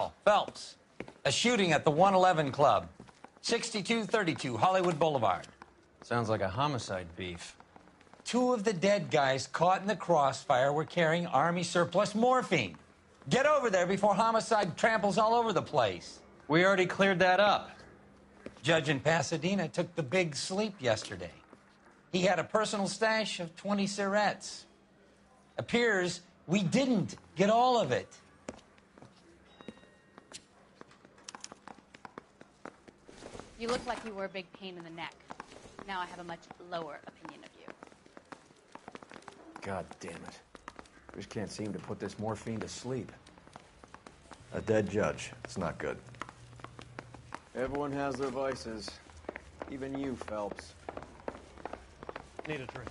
Well, Phelps, a shooting at the 111 Club, 6232 Hollywood Boulevard. Sounds like a homicide beef. 2 of the dead guys caught in the crossfire were carrying Army surplus morphine. Get over there before homicide tramples all over the place. We already cleared that up. Judge in Pasadena took the big sleep yesterday. He had a personal stash of 20 cigarettes. Appears we didn't get all of it. You look like you were a big pain in the neck. Now I have a much lower opinion of you. God damn it. We just can't seem to put this morphine to sleep. A dead judge. It's not good. Everyone has their vices. Even you, Phelps. Need a drink.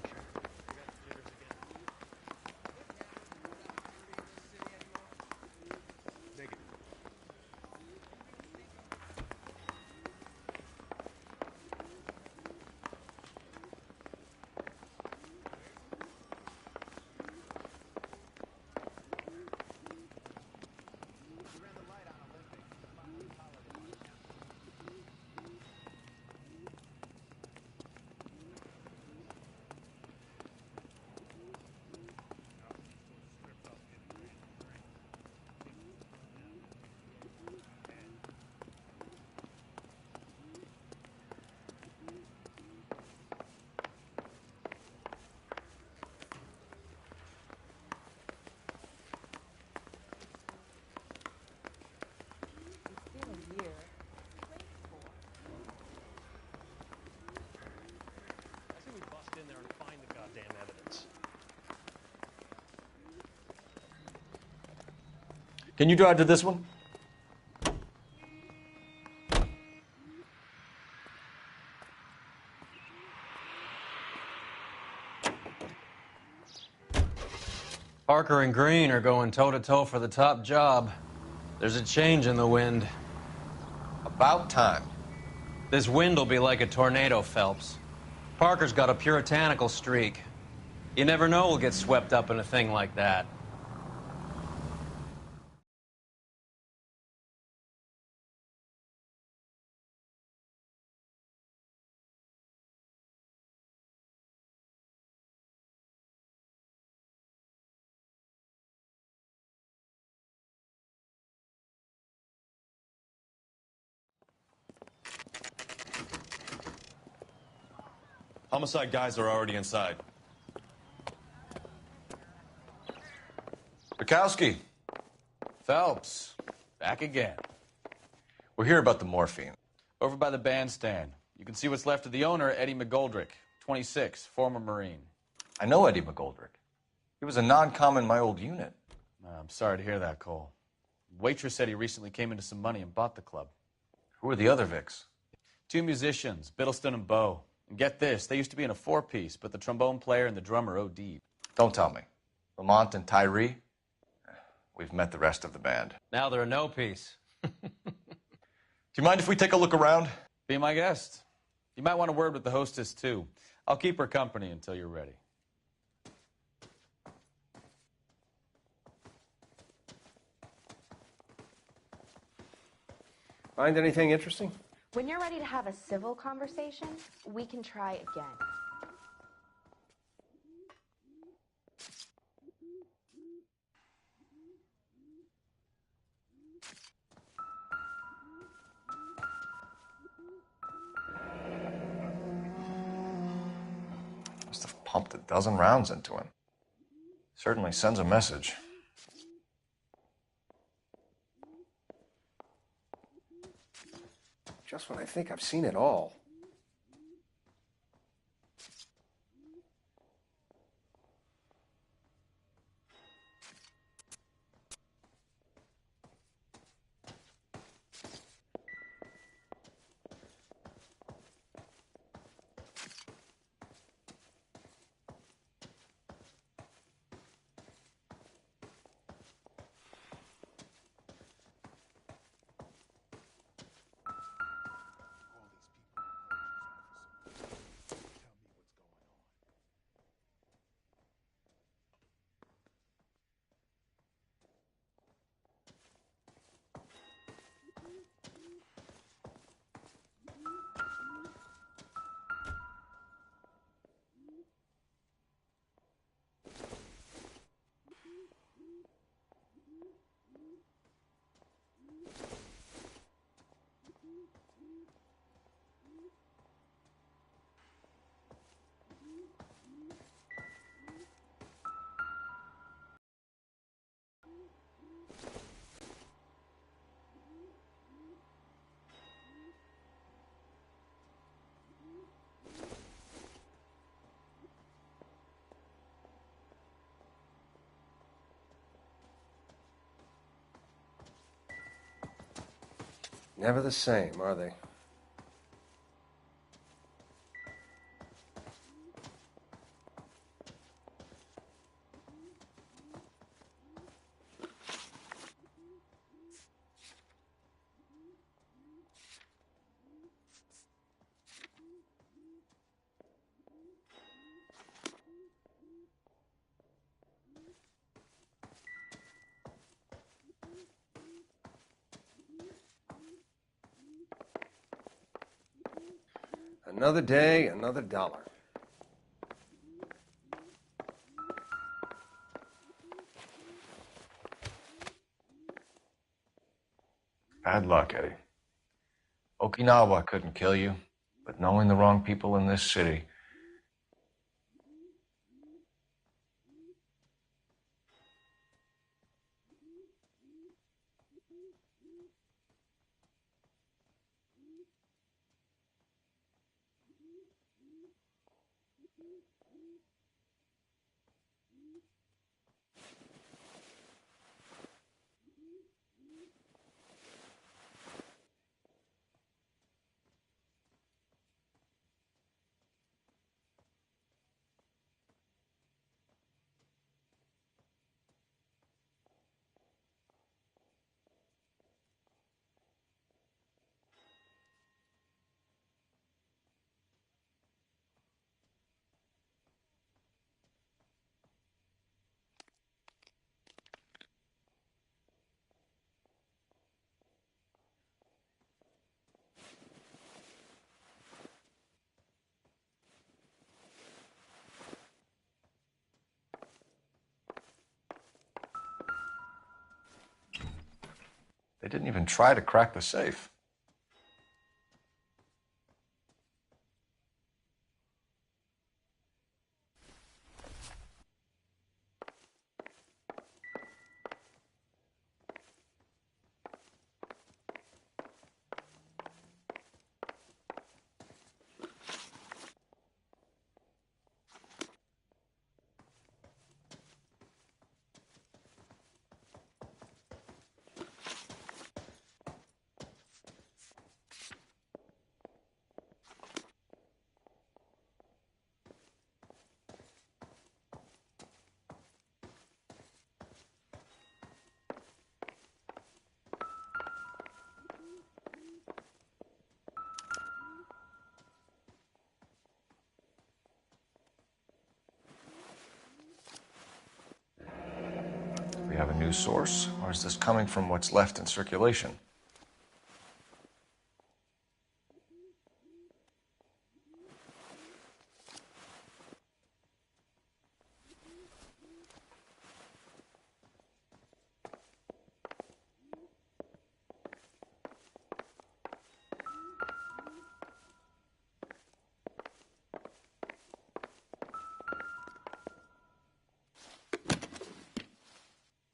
Can you drive to this one? Parker and Green are going toe-to-toe for the top job. There's a change in the wind. About time. This wind will be like a tornado, Phelps. Parker's got a puritanical streak. You never know we'll get swept up in a thing like that. Homicide guys are already inside. Bukowski. Phelps, back again. We're here about the morphine. Over by the bandstand. You can see what's left of the owner, Eddie McGoldrick, 26, former Marine. I know Eddie McGoldrick. He was a non-com in my old unit. I'm sorry to hear that, Cole. Waitress said he recently came into some money and bought the club. Who are the other Vics? 2 musicians, Biddleston and Bowe. And get this, they used to be in a 4-piece, but the trombone player and the drummer OD'd. Don't tell me. Lamont and Tyree? We've met the rest of the band. Now they're a no-piece. Do you mind if we take a look around? Be my guest. You might want a word with the hostess, too. I'll keep her company until you're ready. Find anything interesting? When you're ready to have a civil conversation, we can try again. Must have pumped a dozen rounds into him. Certainly sends a message. Just when I think I've seen it all. Never the same, are they? Another day, another dollar. Bad luck, Eddie. Okinawa couldn't kill you, but knowing the wrong people in this city. They didn't even try to crack the safe. We have a new source, or is this coming from what's left in circulation?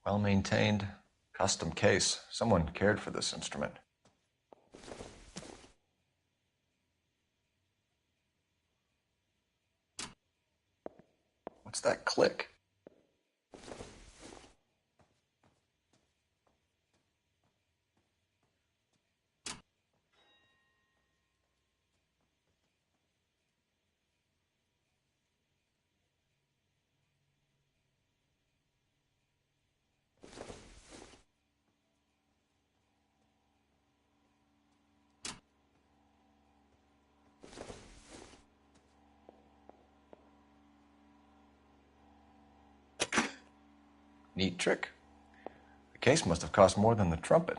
Well-maintained, custom case. Someone cared for this instrument. What's that click? Neat trick. The case must have cost more than the trumpet.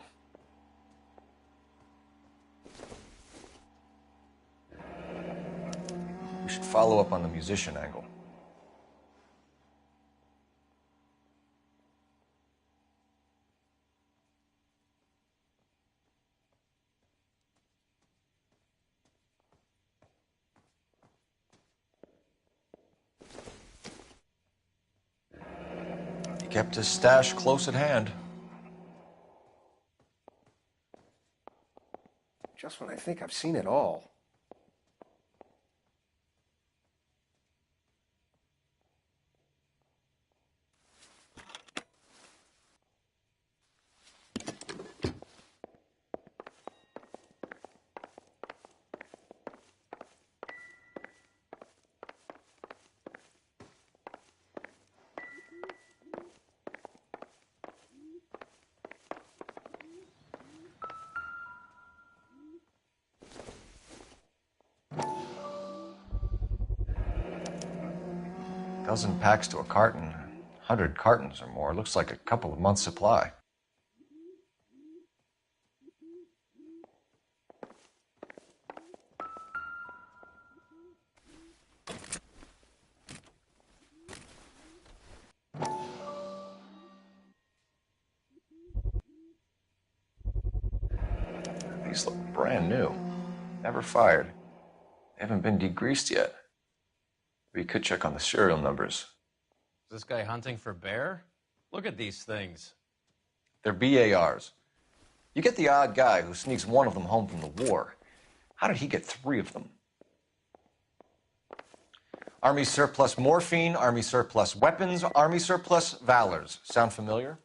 We should follow up on the musician angle. He kept his stash close at hand. Just when I think I've seen it all. Dozen packs to a carton, 100 cartons or more. Looks like a couple of months' supply. These look brand new. Never fired. They haven't been degreased yet. We could check on the serial numbers. Is this guy hunting for bear? Look at these things. They're BARs. You get the odd guy who sneaks one of them home from the war. How did he get 3 of them? Army surplus morphine, Army surplus weapons, Army surplus valors. Sound familiar?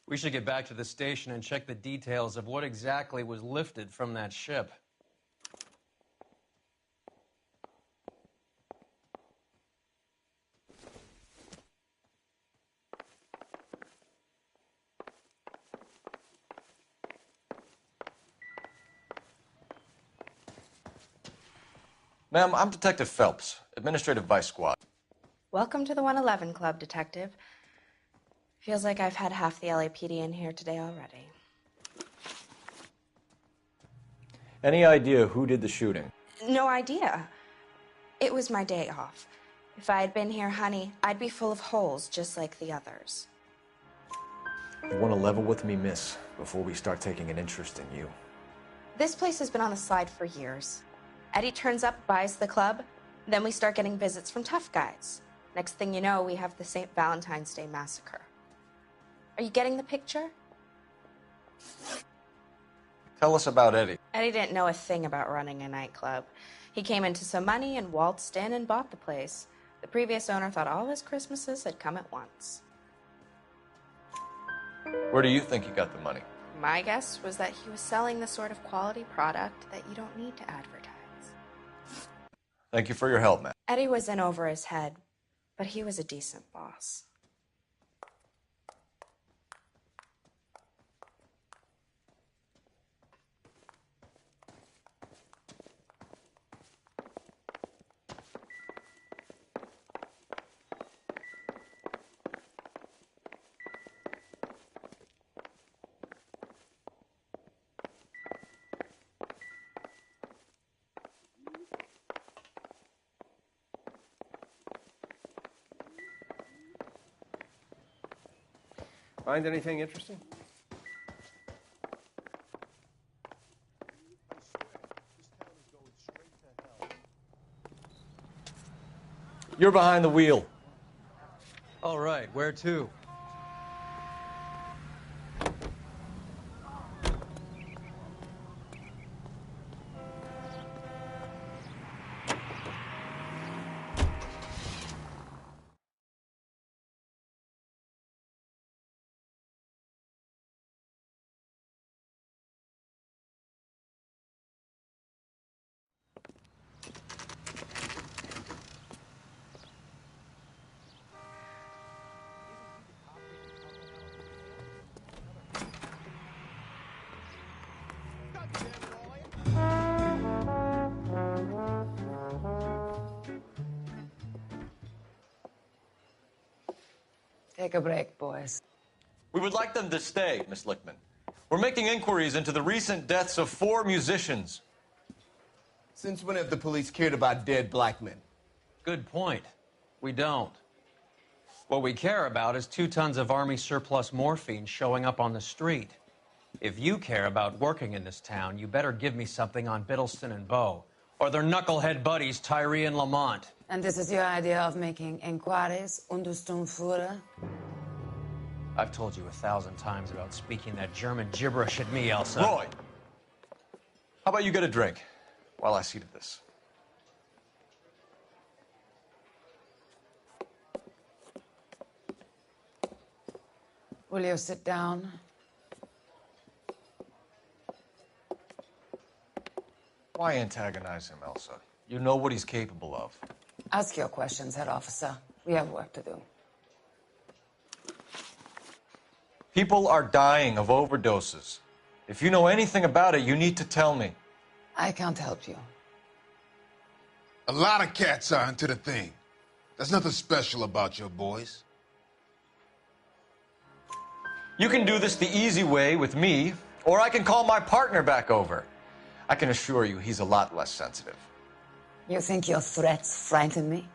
We should get back to the station and check the details of what exactly was lifted from that ship. Ma'am, I'm Detective Phelps, Administrative Vice Squad. Welcome to the 111 Club, Detective. Feels like I've had half the LAPD in here today already. Any idea who did the shooting? No idea. It was my day off. If I had been here, honey, I'd be full of holes just like the others. You want to level with me, miss, before we start taking an interest in you? This place has been on the slide for years. Eddie turns up, buys the club, then we start getting visits from tough guys. Next thing you know, we have the St. Valentine's Day massacre. Are you getting the picture? Tell us about Eddie. Eddie didn't know a thing about running a nightclub. He came into some money and waltzed in and bought the place. The previous owner thought all his Christmases had come at once. Where do you think he got the money? My guess was that he was selling the sort of quality product that you don't need to advertise. Thank you for your help, ma'am. Eddie was in over his head, but he was a decent boss. Find anything interesting? You're behind the wheel. All right, where to? Take a break, boys. We would like them to stay, Miss Lickman. We're making inquiries into the recent deaths of 4 musicians. Since when have the police cared about dead black men? Good point. We don't. What we care about is 2 tons of Army surplus morphine showing up on the street. If you care about working in this town, you better give me something on Biddleston and Bow, or their knucklehead buddies Tyree and Lamont. And this is your idea of making inquiries Untersturmführer? I've told you 1,000 times about speaking that German gibberish at me, Elsa. Roy, how about you get a drink while I see to this? Will you sit down? Why antagonize him, Elsa? You know what he's capable of. Ask your questions, head officer. We have work to do. People are dying of overdoses. If you know anything about it, you need to tell me. I can't help you. A lot of cats are into the thing. There's nothing special about your boys. You can do this the easy way with me, or I can call my partner back over. I can assure you he's a lot less sensitive. You think your threats frighten me?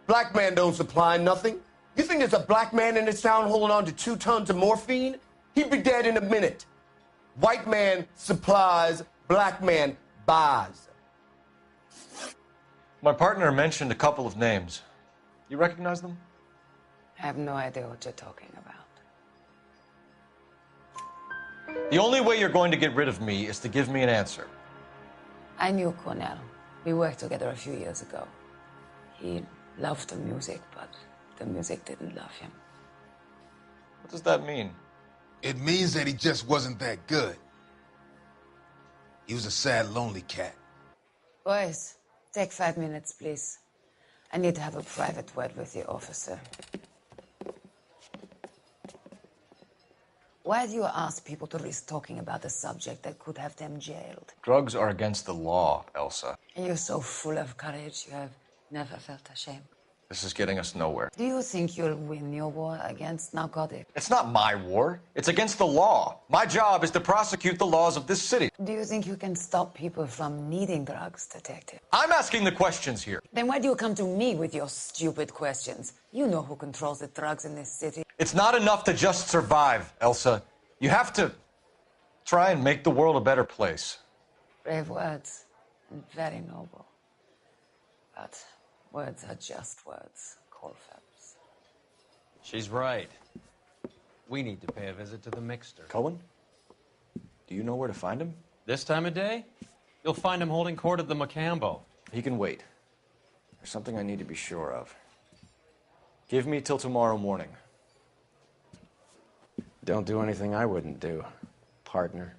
Black man don't supply nothing. You think there's a black man in this town holding on to 2 tons of morphine? He'd be dead in a minute. White man supplies, black man buys. My partner mentioned a couple of names. You recognize them? I have no idea what you're talking about. The only way you're going to get rid of me is to give me an answer. I knew Cornell. We worked together a few years ago. He loved the music, but the music didn't love him. What does that mean? It means that he just wasn't that good. He was a sad, lonely cat. Boys, take 5 minutes, please. I need to have a private word with the officer. Why do you ask people to risk talking about a subject that could have them jailed? Drugs are against the law, Elsa. And you're so full of courage, you have never felt ashamed. This is getting us nowhere. Do you think you'll win your war against narcotics? It's not my war. It's against the law. My job is to prosecute the laws of this city. Do you think you can stop people from needing drugs, detective? I'm asking the questions here. Then why do you come to me with your stupid questions? You know who controls the drugs in this city. It's not enough to just survive, Elsa. You have to try and make the world a better place. Brave words, and very noble. But words are just words, Colfax. She's right. We need to pay a visit to the Mixter. Cohen? Do you know where to find him? This time of day? You'll find him holding court at the Macambo. He can wait. There's something I need to be sure of. Give me till tomorrow morning. Don't do anything I wouldn't do, partner.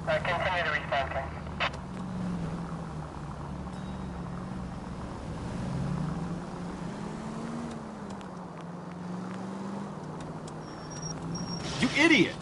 Continue to respond. You idiot!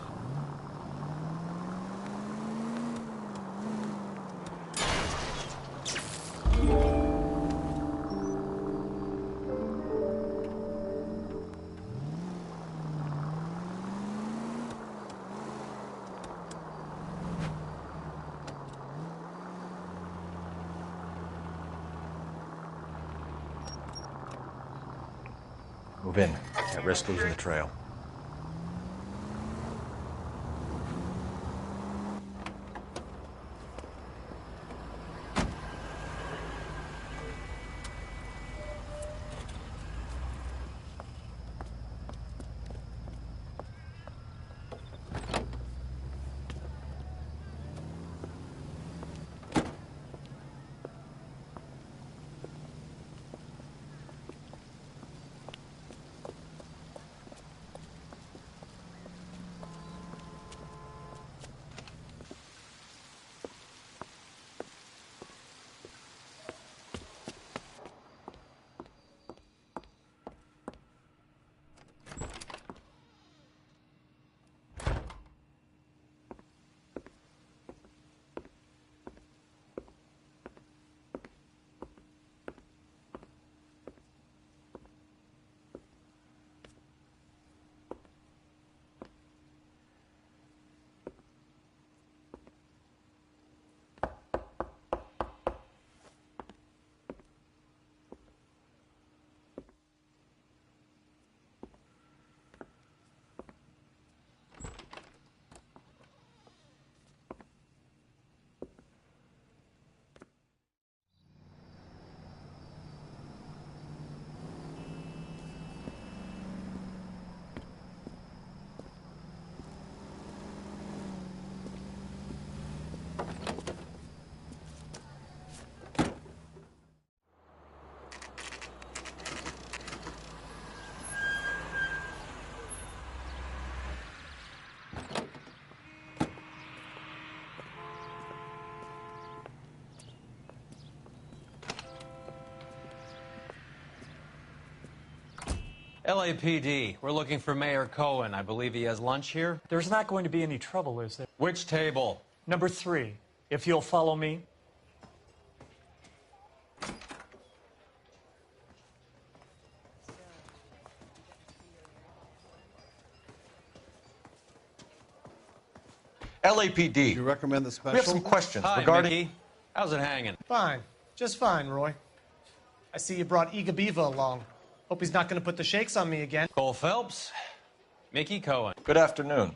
Move in. At risk losing the trail. LAPD, we're looking for Mayor Cohen. I believe he has lunch here. There's not going to be any trouble, is there? Which table? Number 3, if you'll follow me. LAPD. You recommend the special? We have some questions Hi, regarding... Mickey. How's it hanging? Fine. Just fine, Roy. I see you brought Iga Beaver along. Hope he's not going to put the shakes on me again. Cole Phelps, Mickey Cohen. Good afternoon.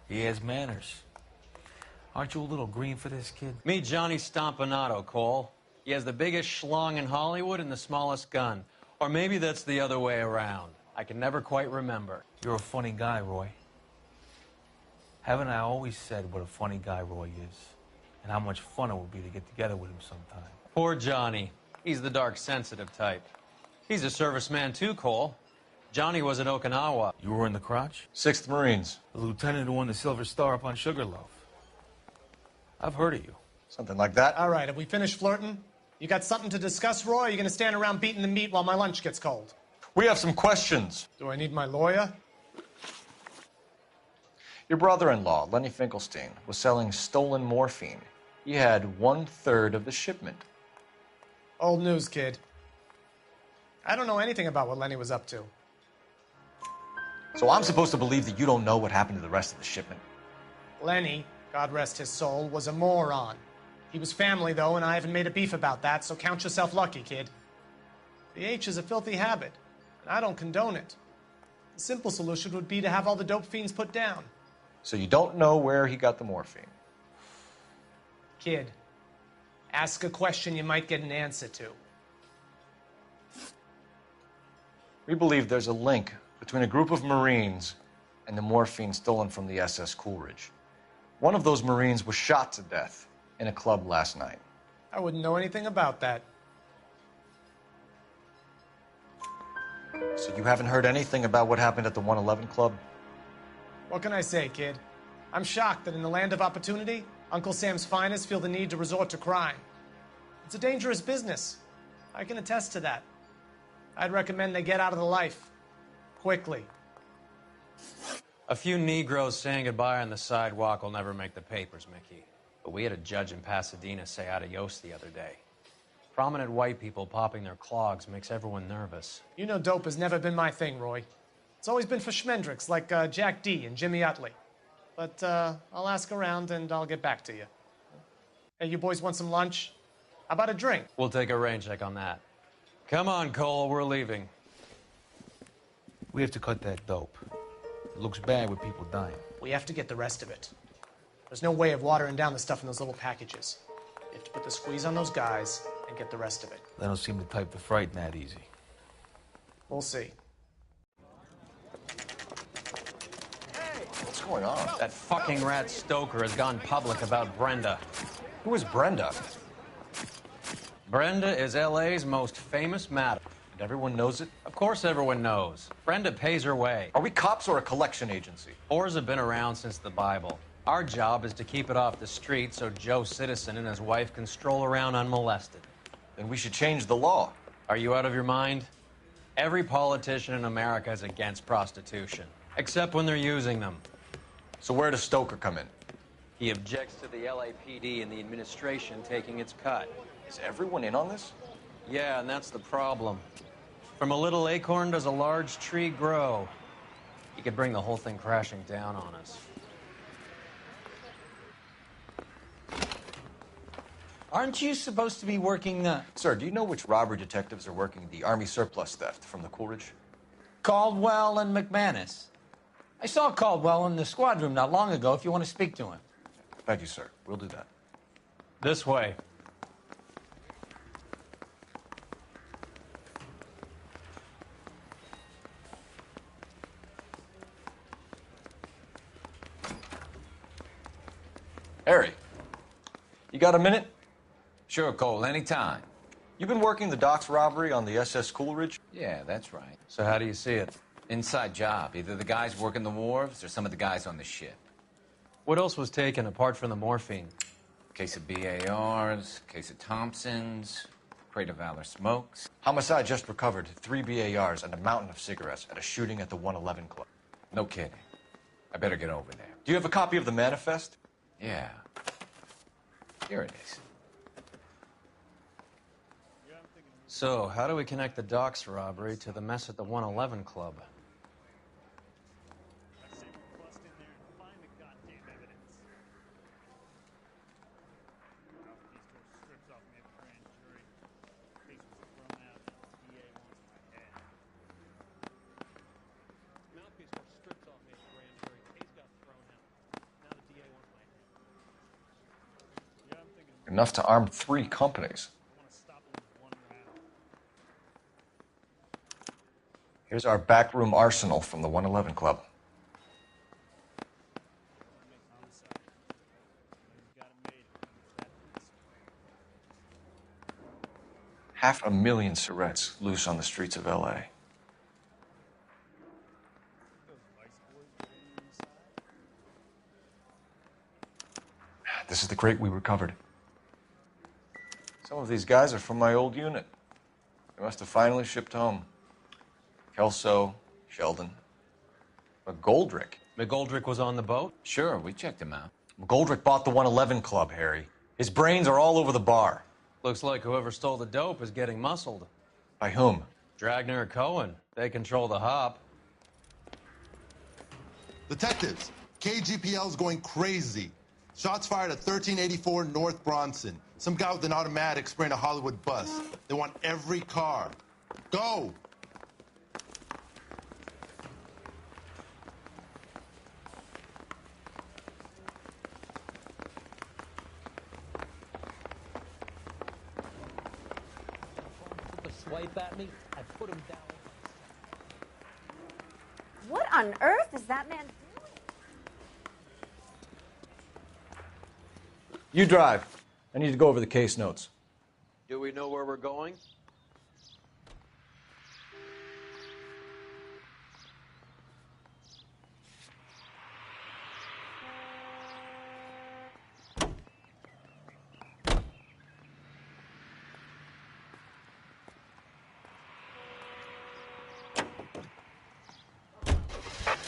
He has manners. Aren't you a little green for this kid? Meet Johnny Stompanato, Cole. He has the biggest schlong in Hollywood and the smallest gun. Or maybe that's the other way around. I can never quite remember. You're a funny guy, Roy. Haven't I always said what a funny guy Roy is? And how much fun it would be to get together with him sometime. Poor Johnny. He's the dark, sensitive type. He's a serviceman too, Cole. Johnny was in Okinawa. You were in the crotch? 6th Marines. The lieutenant who won the Silver Star up on Sugarloaf. I've heard of you. Something like that. All right, have we finished flirting? You got something to discuss, Roy, or are you going to stand around beating the meat while my lunch gets cold? We have some questions. Do I need my lawyer? Your brother-in-law, Lenny Finkelstein, was selling stolen morphine. He had 1/3 of the shipment. Old news, kid. I don't know anything about what Lenny was up to. So I'm supposed to believe that you don't know what happened to the rest of the shipment? Lenny, God rest his soul, was a moron. He was family, though, and I haven't made a beef about that, so count yourself lucky, kid. The H is a filthy habit, and I don't condone it. The simple solution would be to have all the dope fiends put down. So you don't know where he got the morphine? Kid, ask a question you might get an answer to. We believe there's a link between a group of Marines and the morphine stolen from the SS Coolidge. One of those Marines was shot to death in a club last night. I wouldn't know anything about that. So you haven't heard anything about what happened at the 111 Club? What can I say, kid? I'm shocked that in the land of opportunity, Uncle Sam's finest feel the need to resort to crime. It's a dangerous business. I can attest to that. I'd recommend they get out of the life. Quickly. A few Negroes saying goodbye on the sidewalk will never make the papers, Mickey. But we had a judge in Pasadena say adios the other day. Prominent white people popping their clogs makes everyone nervous. You know dope has never been my thing, Roy. It's always been for schmendricks like Jack D. and Jimmy Utley. But I'll ask around and I'll get back to you. Hey, you boys want some lunch? How about a drink? We'll take a rain check on that. Come on, Cole, we're leaving. We have to cut that dope. It looks bad with people dying. We have to get the rest of it. There's no way of watering down the stuff in those little packages. You have to put the squeeze on those guys and get the rest of it. They don't seem the type to frighten that easy. We'll see. What's going on? That fucking rat Stoker has gone public about Brenda. Who is Brenda? Brenda is LA's most famous madam. And everyone knows it? Of course everyone knows. Brenda pays her way. Are we cops or a collection agency? Whores have been around since the Bible. Our job is to keep it off the street so Joe Citizen and his wife can stroll around unmolested. Then we should change the law. Are you out of your mind? Every politician in America is against prostitution, except when they're using them. So where does Stoker come in? He objects to the LAPD and the administration taking its cut. Is everyone in on this? Yeah, and that's the problem. From a little acorn does a large tree grow. He could bring the whole thing crashing down on us. Aren't you supposed to be working Sir, do you know which robbery detectives are working the Army surplus theft from the Coolidge? Caldwell and McManus? I saw Caldwell in the squad room not long ago if you want to speak to him. Thank you, sir. We'll do that. This way. Harry, you got a minute? Sure, Cole, anytime. You've been working the docks robbery on the SS Coolidge? Yeah, that's right. So how do you see it? Inside job. Either the guys working the wharves or some of the guys on the ship. What else was taken apart from the morphine? Case of BARs, case of Thompsons. Crate of Valor smokes. Homicide just recovered 3 BARs and a mountain of cigarettes at a shooting at the 111 Club. No kidding. I better get over there. Do you have a copy of the manifest? Yeah. Here it is. So, how do we connect the docks robbery to the mess at the 111 Club? Enough to arm 3 companies. Here's our backroom arsenal from the 111 Club. $500,000 cigarettes loose on the streets of LA. This is the crate we recovered. Some of these guys are from my old unit. They must have finally shipped home. Kelso, Sheldon, McGoldrick. McGoldrick was on the boat? Sure, we checked him out. McGoldrick bought the 111 Club, Harry. His brains are all over the bar. Looks like whoever stole the dope is getting muscled. By whom? Dragner or Cohen. They control the hop. Detectives, KGPL's going crazy. Shots fired at 1384 North Bronson. Some guy with an automatic spraying a Hollywood bus. They want every car. Go! Swipe at me, I put him down. What on earth is that man doing? You drive. I need to go over the case notes. Do we know where we're going?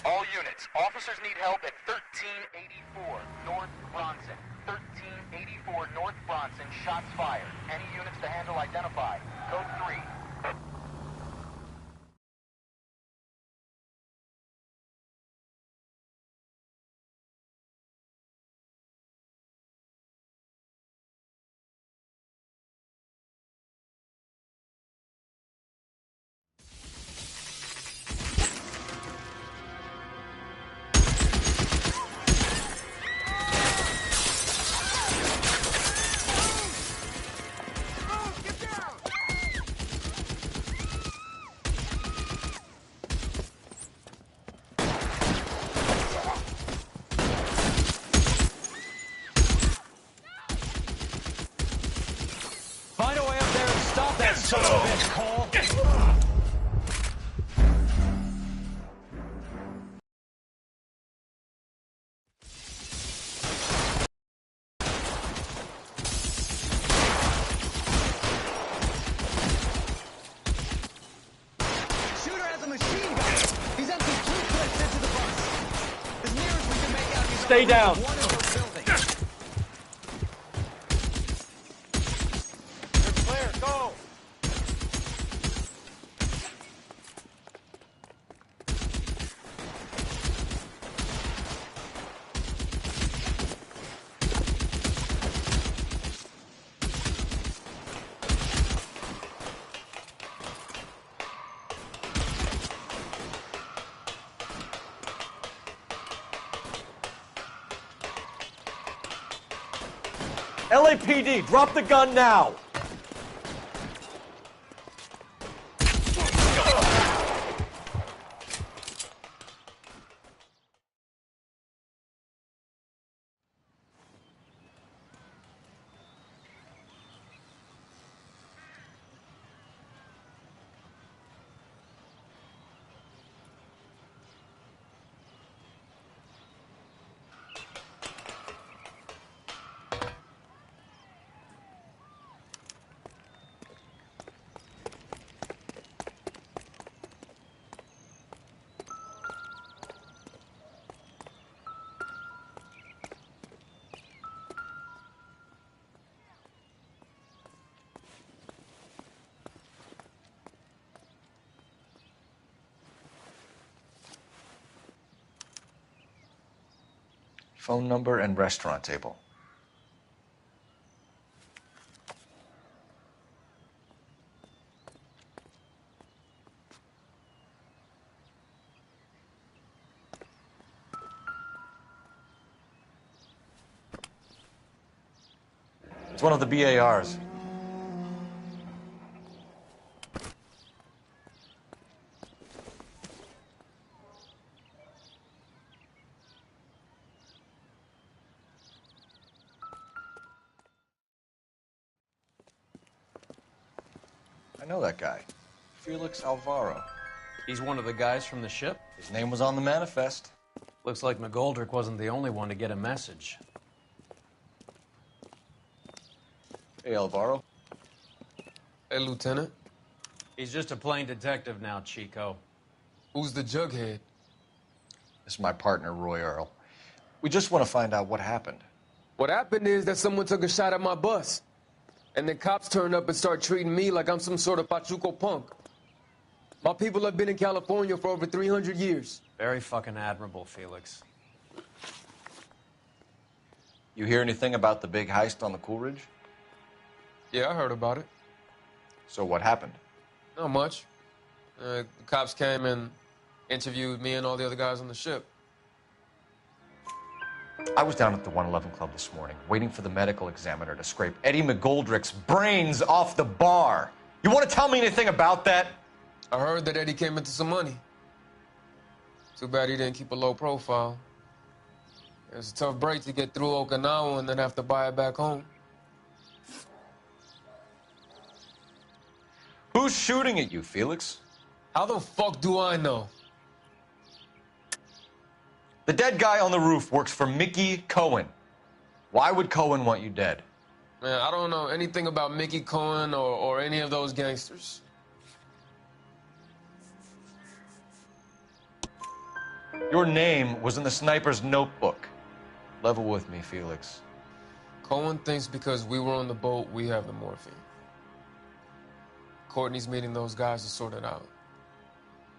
All units, officers need help at 1384 North Bronson. 1384 North Bronson, shots fired. Any units to handle identify. Code 3. Find a way up there and stop that son of a bitch, Cole! Shooter has a machine gun. He's emptied 2 clips into the bus. As near as we can make out, he's Stay down. one of those buildings. Clear, go! LAPD, drop the gun now! Phone number and restaurant table. It's one of the BARs. I know that guy. Felix Alvaro. He's one of the guys from the ship? His name was on the manifest. Looks like McGoldrick wasn't the only one to get a message. Hey, Alvaro. Hey, Lieutenant. He's just a plain detective now, Chico. Who's the jughead? This is my partner, Roy Earl. We just want to find out what happened. What happened is that someone took a shot at my bus. And then cops turned up and start treating me like I'm some sort of Pachuco punk. My people have been in California for over 300 years. Very fucking admirable, Felix. You hear anything about the big heist on the Coolidge? Yeah, I heard about it. So what happened? Not much. The cops came and interviewed me and all the other guys on the ship. I was down at the 111 Club this morning, waiting for the medical examiner to scrape Eddie McGoldrick's brains off the bar. You want to tell me anything about that? I heard that Eddie came into some money. Too bad he didn't keep a low profile. It was a tough break to get through Okinawa and then have to buy it back home. Who's shooting at you, Felix? How the fuck do I know? The dead guy on the roof works for Mickey Cohen. Why would Cohen want you dead? Man, I don't know anything about Mickey Cohen or any of those gangsters. Your name was in the sniper's notebook. Level with me, Felix. Cohen thinks because we were on the boat, we have the morphine. Courtney's meeting those guys to sort it out.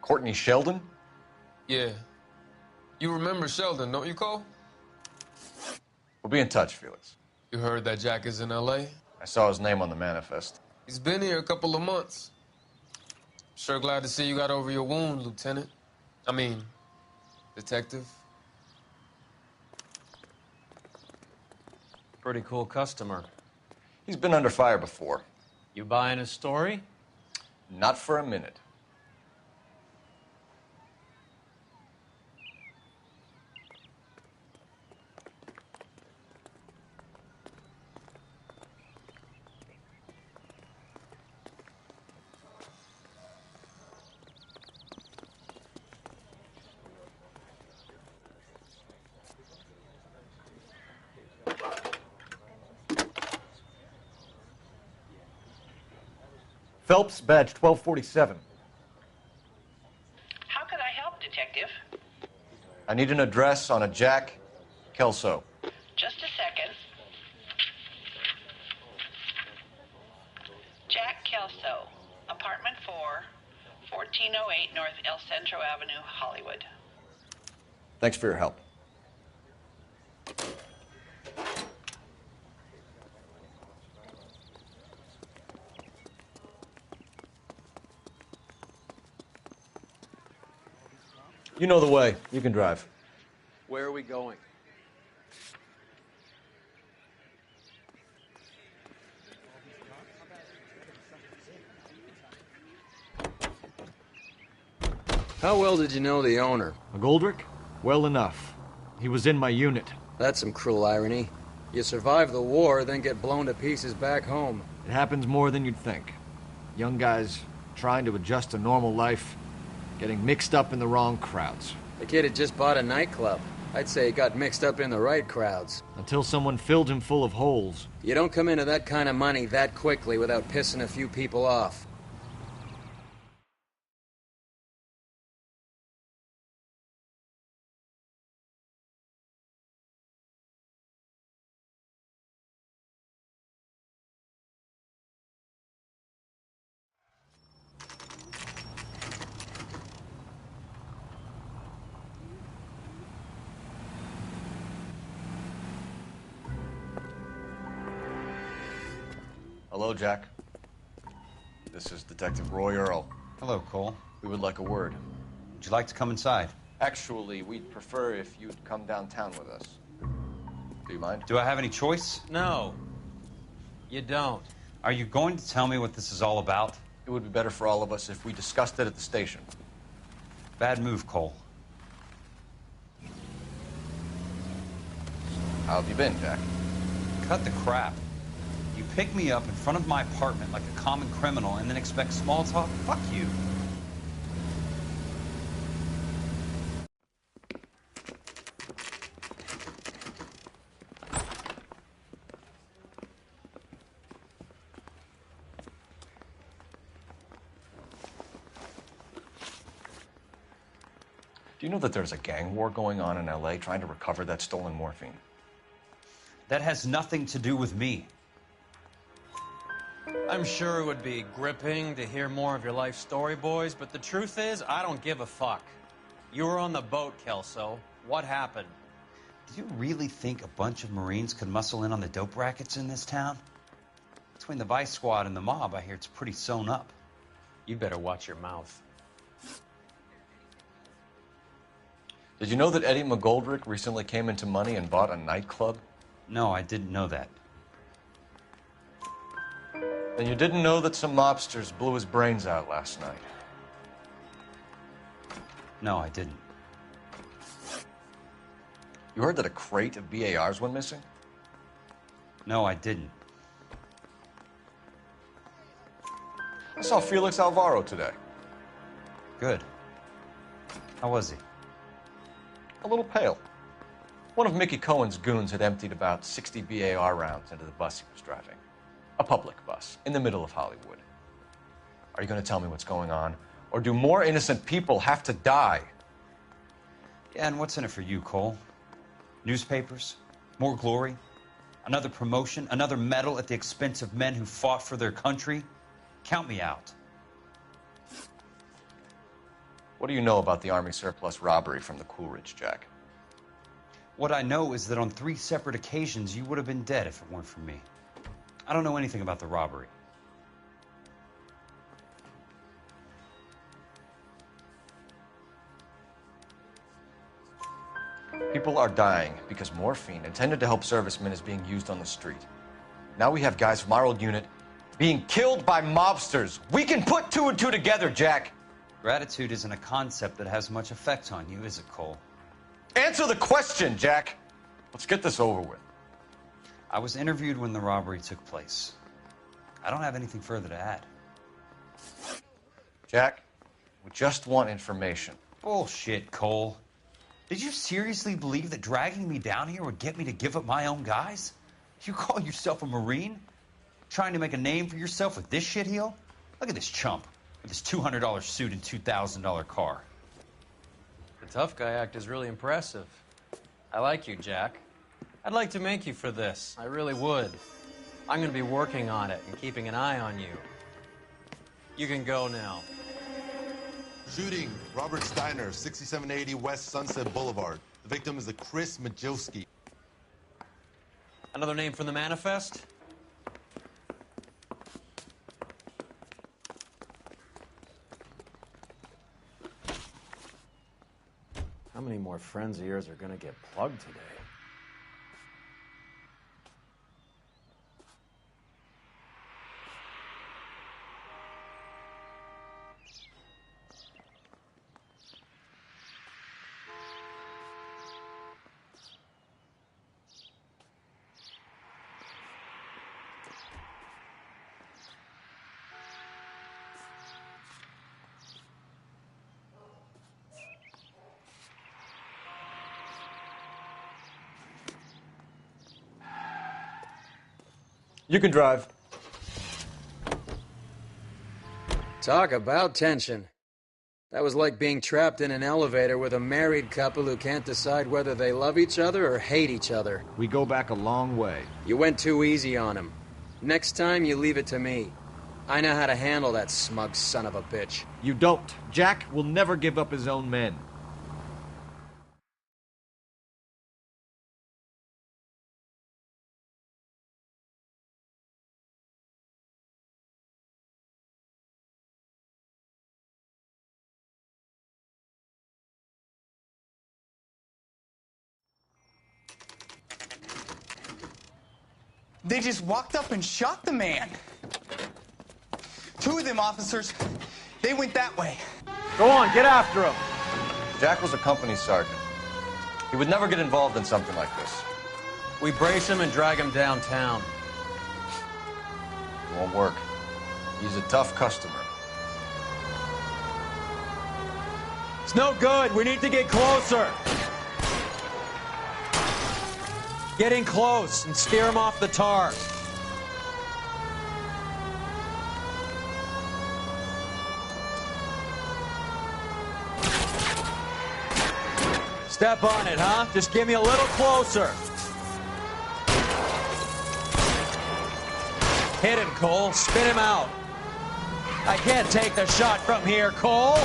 Courtney Sheldon? Yeah. You remember Sheldon, don't you, Cole? We'll be in touch, Felix. You heard that Jack is in L.A.? I saw his name on the manifest. He's been here a couple of months. Sure glad to see you got over your wound, Lieutenant. I mean, Detective. Pretty cool customer. He's been under fire before. You buying his story? Not for a minute. Phelps, badge 1247. How can I help, Detective? I need an address on a Jack Kelso. Just a second. Jack Kelso, apartment 4, 1408 North El Centro Avenue, Hollywood. Thanks for your help. You know the way. You can drive. Where are we going? How well did you know the owner? McGoldrick? Well enough. He was in my unit. That's some cruel irony. You survive the war, then get blown to pieces back home. It happens more than you'd think. Young guys trying to adjust to normal life, getting mixed up in the wrong crowds. The kid had just bought a nightclub. I'd say he got mixed up in the right crowds. Until someone filled him full of holes. You don't come into that kind of money that quickly without pissing a few people off. Hello, Jack. This is Detective Roy Earl. Hello, Cole. We would like a word. Would you like to come inside? Actually, we'd prefer if you'd come downtown with us. Do you mind? Do I have any choice? No, you don't. Are you going to tell me what this is all about? It would be better for all of us if we discussed it at the station. Bad move, Cole. How have you been, Jack? Cut the crap. You pick me up in front of my apartment like a common criminal and then expect small talk? Fuck you. Do you know that there's a gang war going on in LA trying to recover that stolen morphine? That has nothing to do with me. I'm sure it would be gripping to hear more of your life story, boys, but the truth is, I don't give a fuck. You were on the boat, Kelso. What happened? Do you really think a bunch of Marines could muscle in on the dope rackets in this town? Between the Vice Squad and the mob, I hear it's pretty sewn up. You better watch your mouth. Did you know that Eddie McGoldrick recently came into money and bought a nightclub? No, I didn't know that. Then you didn't know that some mobsters blew his brains out last night? No, I didn't. You heard that a crate of BARs went missing? No, I didn't. I saw Felix Alvaro today. Good. How was he? A little pale. One of Mickey Cohen's goons had emptied about 60 BAR rounds into the bus he was driving. A public bus, in the middle of Hollywood. Are you going to tell me what's going on? Or do more innocent people have to die? Yeah, and what's in it for you, Cole? Newspapers? More glory? Another promotion? Another medal at the expense of men who fought for their country? Count me out. What do you know about the Army surplus robbery from the Coolidge, Jack? What I know is that on 3 separate occasions, you would have been dead if it weren't for me. I don't know anything about the robbery. People are dying because morphine intended to help servicemen is being used on the street. Now we have guys from our old unit being killed by mobsters. We can put 2 and 2 together, Jack. Gratitude isn't a concept that has much effect on you, is it, Cole? Answer the question, Jack. Let's get this over with. I was interviewed when the robbery took place. I don't have anything further to add. Jack, we just want information. Bullshit, Cole. Did you seriously believe that dragging me down here would get me to give up my own guys? You call yourself a Marine? Trying to make a name for yourself with this shitheel? Look at this chump with his $200 suit and $2,000 car. The tough guy act is really impressive. I like you, Jack. I'd like to make you for this. I really would. I'm going to be working on it and keeping an eye on you. You can go now. Shooting, Robert Steiner, 6780 West Sunset Boulevard. The victim is a Chris Majowski. Another name from the manifest? How many more friends of yours are gonna get plugged today? You can drive. Talk about tension. That was like being trapped in an elevator with a married couple who can't decide whether they love each other or hate each other. We go back a long way. You went too easy on him. Next time, you leave it to me. I know how to handle that smug son of a bitch. You don't. Jack will never give up his own men. They just walked up and shot the man. Two of them officers, they went that way. Go on, get after him. Jack was a company sergeant. He would never get involved in something like this. We brace him and drag him downtown. It won't work. He's a tough customer. It's no good. We need to get closer. Get in close and steer him off the tar. Step on it, huh? Just give me a little closer. Hit him, Cole. Spin him out. I can't take the shot from here, Cole.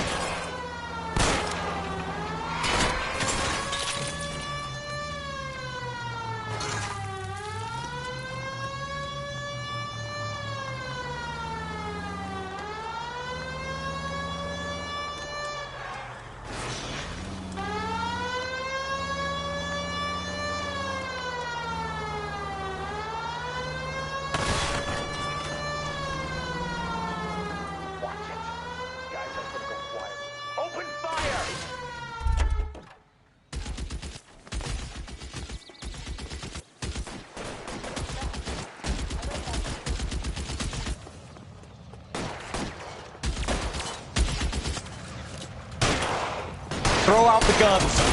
Throw out the guns.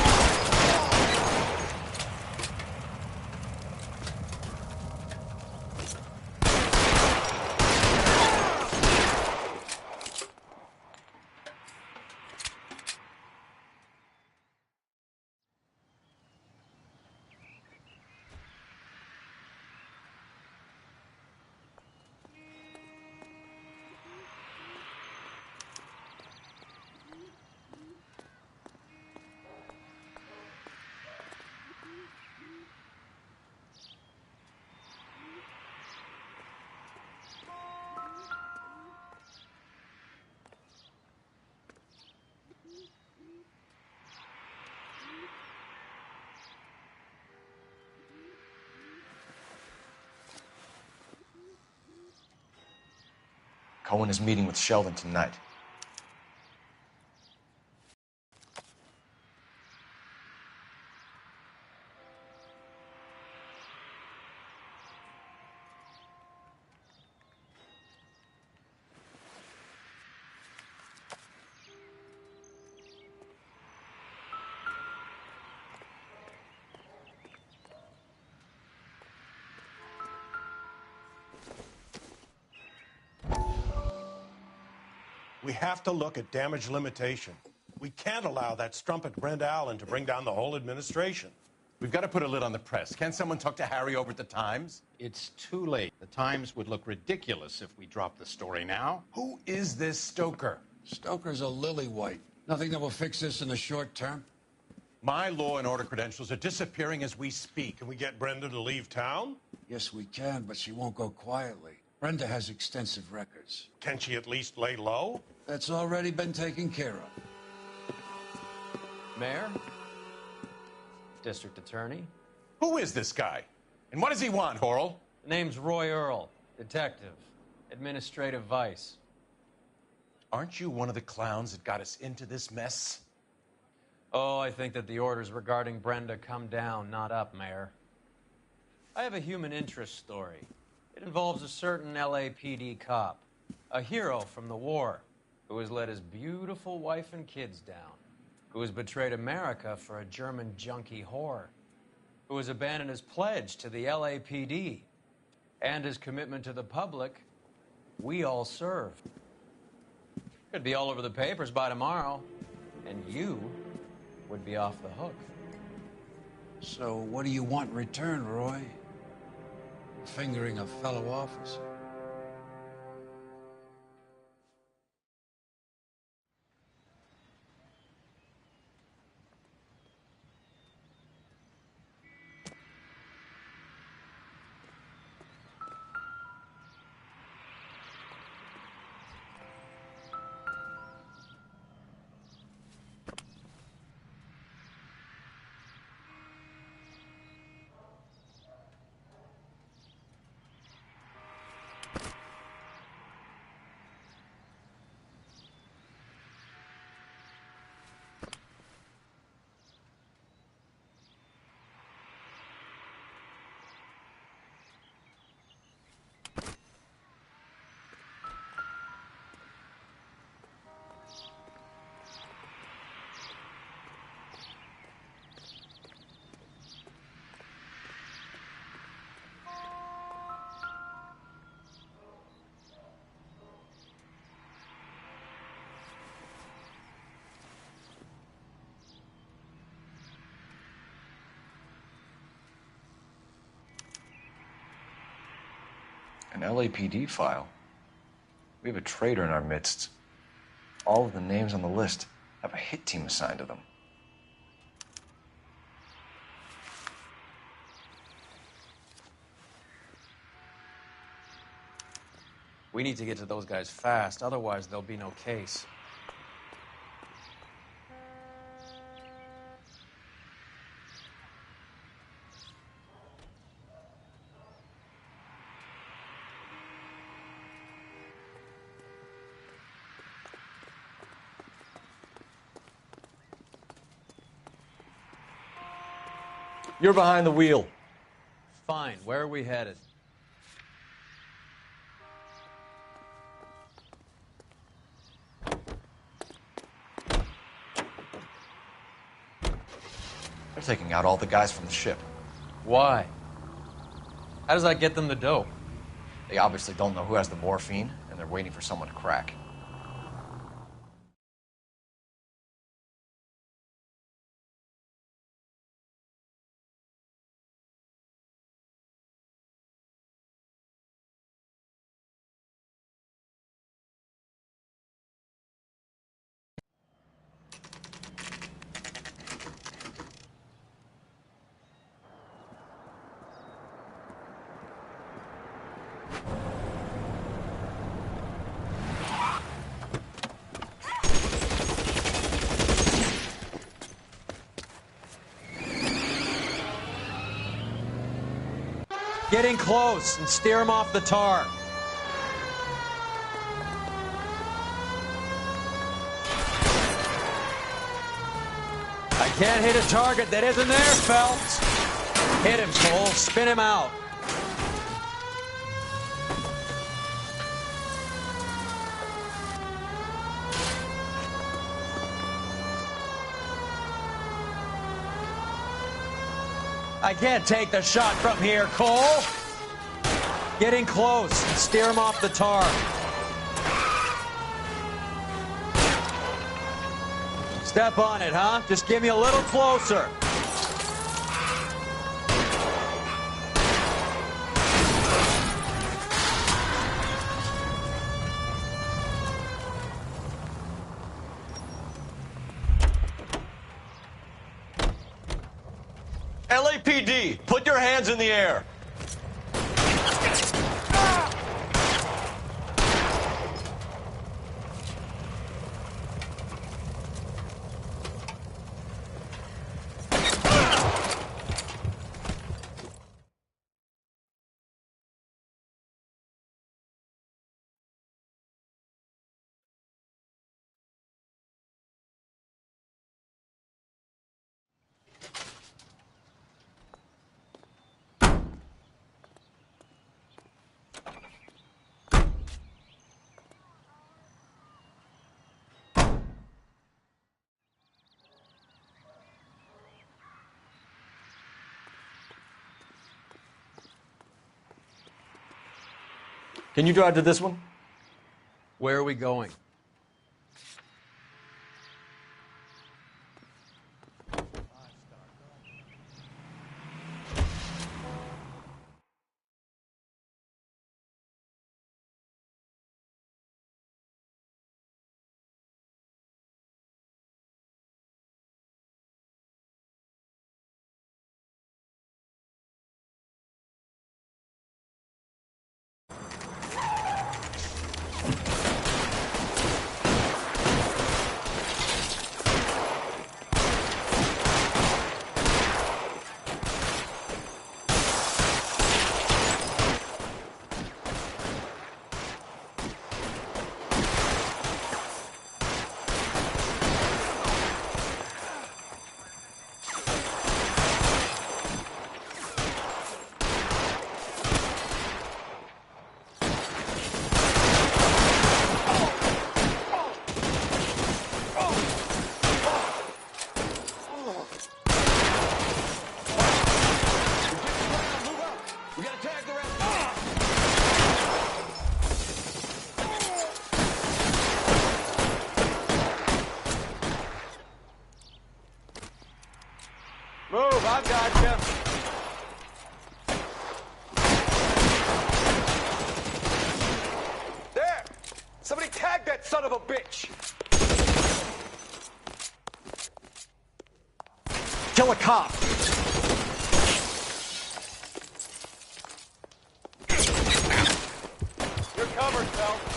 Cohen is meeting with Sheldon tonight. We have to look at damage limitation. We can't allow that strumpet Brenda Allen to bring down the whole administration. We've got to put a lid on the press. Can't someone talk to Harry over at the Times? It's too late. The Times would look ridiculous if we dropped the story now. Who is this Stoker? Stoker's a lily-white. Nothing that will fix this in the short term. My law and order credentials are disappearing as we speak. Can we get Brenda to leave town? Yes, we can, but she won't go quietly. Brenda has extensive records. Can she at least lay low? That's already been taken care of. Mayor? District Attorney? Who is this guy? And what does he want, Horrell? The name's Roy Earl, detective, administrative vice. Aren't you one of the clowns that got us into this mess? Oh, I think that the orders regarding Brenda come down, not up, Mayor. I have a human interest story. It involves a certain LAPD cop, a hero from the war, who has let his beautiful wife and kids down, who has betrayed America for a German junkie whore, who has abandoned his pledge to the LAPD and his commitment to the public we all serve. Could be all over the papers by tomorrow, and you would be off the hook. So what do you want in return, Roy? Fingering a fellow officer. An LAPD file? We have a traitor in our midst. All of the names on the list have a hit team assigned to them. We need to get to those guys fast, otherwise there'll be no case. You're behind the wheel. Fine. Where are we headed? They're taking out all the guys from the ship. Why? How does that get them the dope? They obviously don't know who has the morphine, and they're waiting for someone to crack. Get in close and steer him off the tar. I can't hit a target that isn't there, Phelps. Hit him, Cole. Spin him out. I can't take the shot from here, Cole. Get in close and steer him off the tar. Step on it, huh? Just give me a little closer. LAPD, put your hands in the air. Can you drive to this one? Where are we going? Move, I've got you. kill a cop. You're covered, Phelps.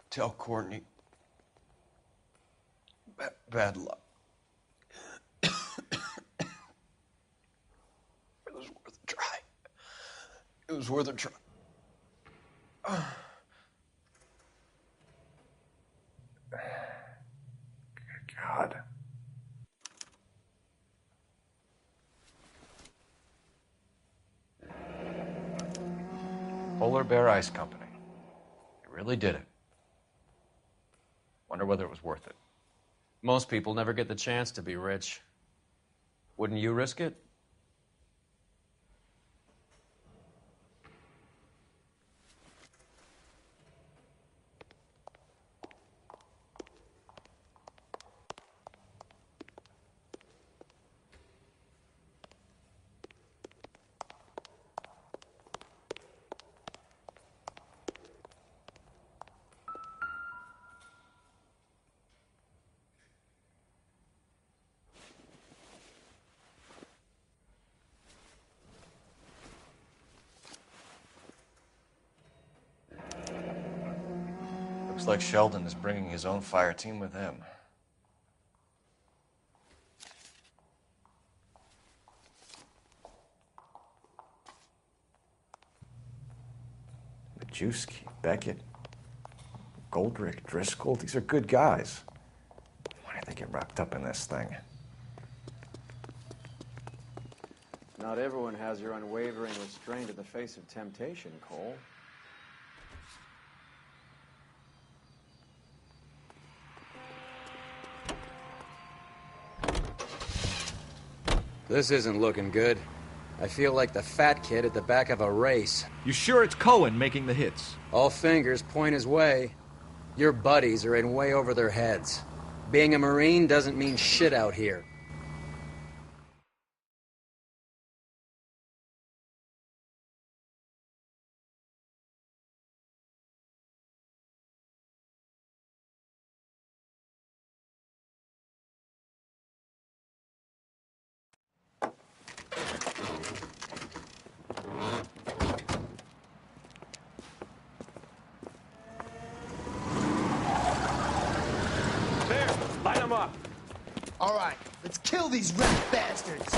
Tell Courtney. Bad luck. It was worth a try. It was worth a try. God. Polar Bear Ice Company. You really did it. Wonder whether it was worth it. Most people never get the chance to be rich. Wouldn't you risk it? Looks like Sheldon is bringing his own fire team with him. Majewski, Beckett, Goldrick, Driscoll, these are good guys. Why did they get wrapped up in this thing? Not everyone has your unwavering restraint in the face of temptation, Cole. This isn't looking good. I feel like the fat kid at the back of a race. You sure it's Cohen making the hits? All fingers point his way. Your buddies are in way over their heads. Being a Marine doesn't mean shit out here. There, light them up. All right, let's kill these rat bastards.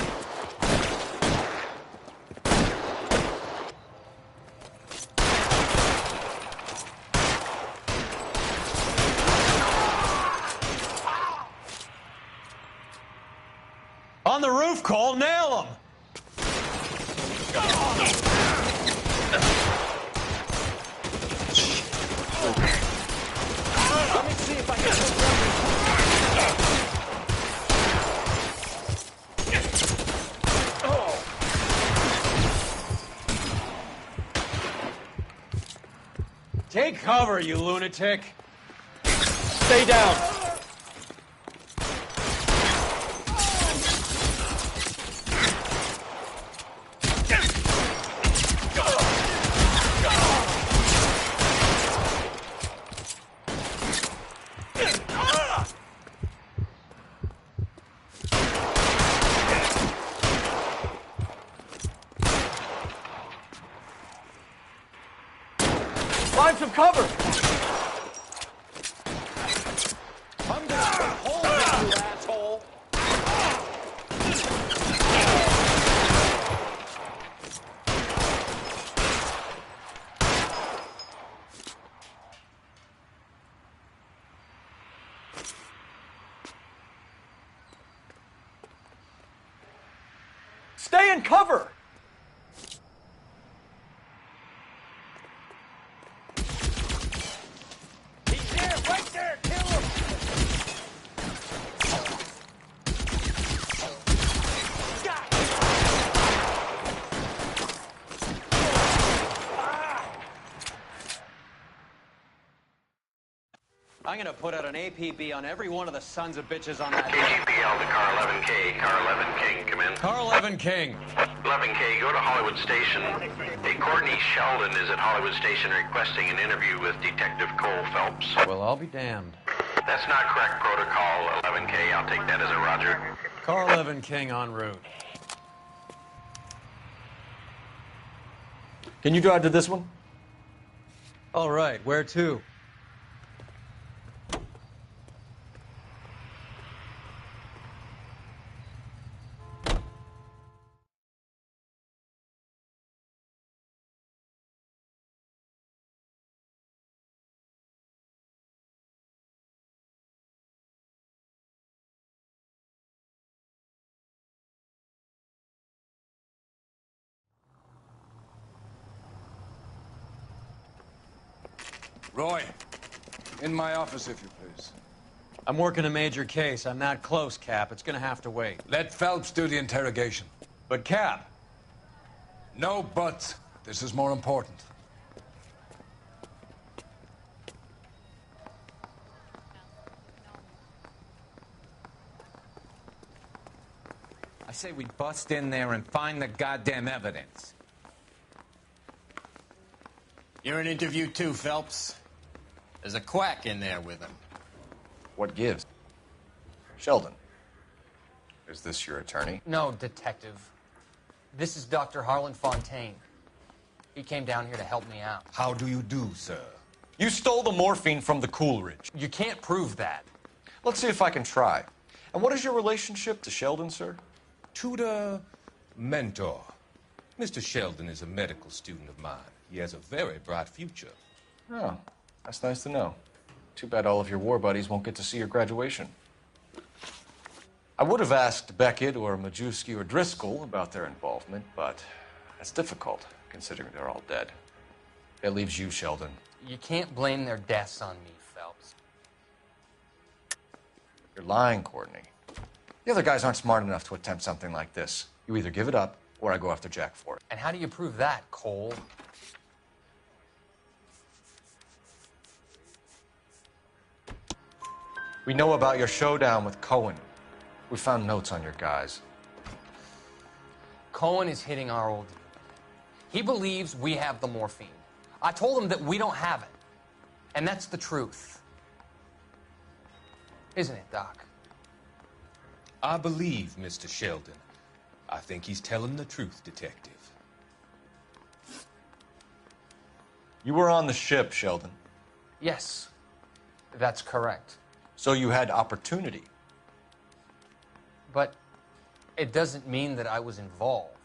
On the roof, Cole, nail him! Let me see if I can... Take cover, you lunatic! Stay down! Find some cover! I'm gonna hold it, you asshole! Stay in cover! I'm gonna put out an APB on every one of the sons of bitches on that. KGPL to car 11K. Car 11 King, come in. Car 11 King. 11K, go to Hollywood Station. Hey, Courtney Sheldon is at Hollywood Station requesting an interview with Detective Cole Phelps. Well, I'll be damned. That's not correct protocol, 11K. I'll take that as a roger. Car 11 King en route. Can you drive to this one? All right, where to? Roy, in my office, if you please. I'm working a major case. I'm not close, Cap. It's gonna have to wait. Let Phelps do the interrogation. But, Cap. No buts. This is more important. I say we bust in there and find the goddamn evidence. You're in interview too, Phelps. There's a quack in there with him. What gives? Sheldon, is this your attorney? No, Detective. This is Dr. Harlan Fontaine. He came down here to help me out. How do you do, sir? You stole the morphine from the Coolidge. You can't prove that. Let's see if I can try. And what is your relationship to Sheldon, sir? Tutor, mentor. Mr. Sheldon is a medical student of mine. He has a very bright future. Oh, that's nice to know. Too bad all of your war buddies won't get to see your graduation. I would have asked Beckett or Majewski or Driscoll about their involvement, but that's difficult, considering they're all dead. That leaves you, Sheldon. You can't blame their deaths on me, Phelps. You're lying, Courtney. The other guys aren't smart enough to attempt something like this. You either give it up, or I go after Jack for it. And how do you prove that, Cole? We know about your showdown with Cohen. We found notes on your guys. Cohen is hitting our old unit. He believes we have the morphine. I told him that we don't have it. And that's the truth. Isn't it, Doc? I believe Mr. Sheldon. I think he's telling the truth, Detective. You were on the ship, Sheldon. Yes, that's correct. So you had opportunity. But it doesn't mean that I was involved.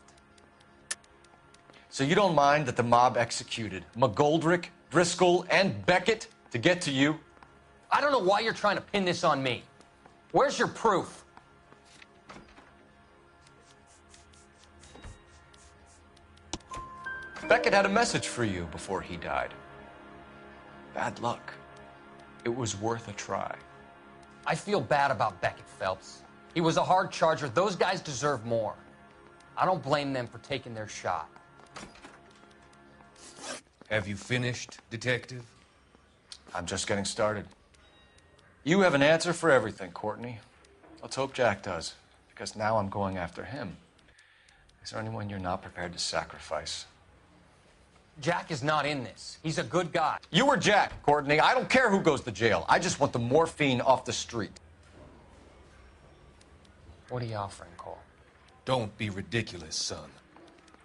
So you don't mind that the mob executed McGoldrick, Driscoll, and Beckett to get to you? I don't know why you're trying to pin this on me. Where's your proof? Beckett had a message for you before he died. Bad luck. It was worth a try. I feel bad about Beckett, Phelps. He was a hard charger. Those guys deserve more. I don't blame them for taking their shot. Have you finished, Detective? I'm just getting started. You have an answer for everything, Courtney. Let's hope Jack does, because now I'm going after him. Is there anyone you're not prepared to sacrifice? Jack is not in this. He's a good guy. You or Jack, Courtney. I don't care who goes to jail. I just want the morphine off the street. What are you offering, Cole? Don't be ridiculous, son.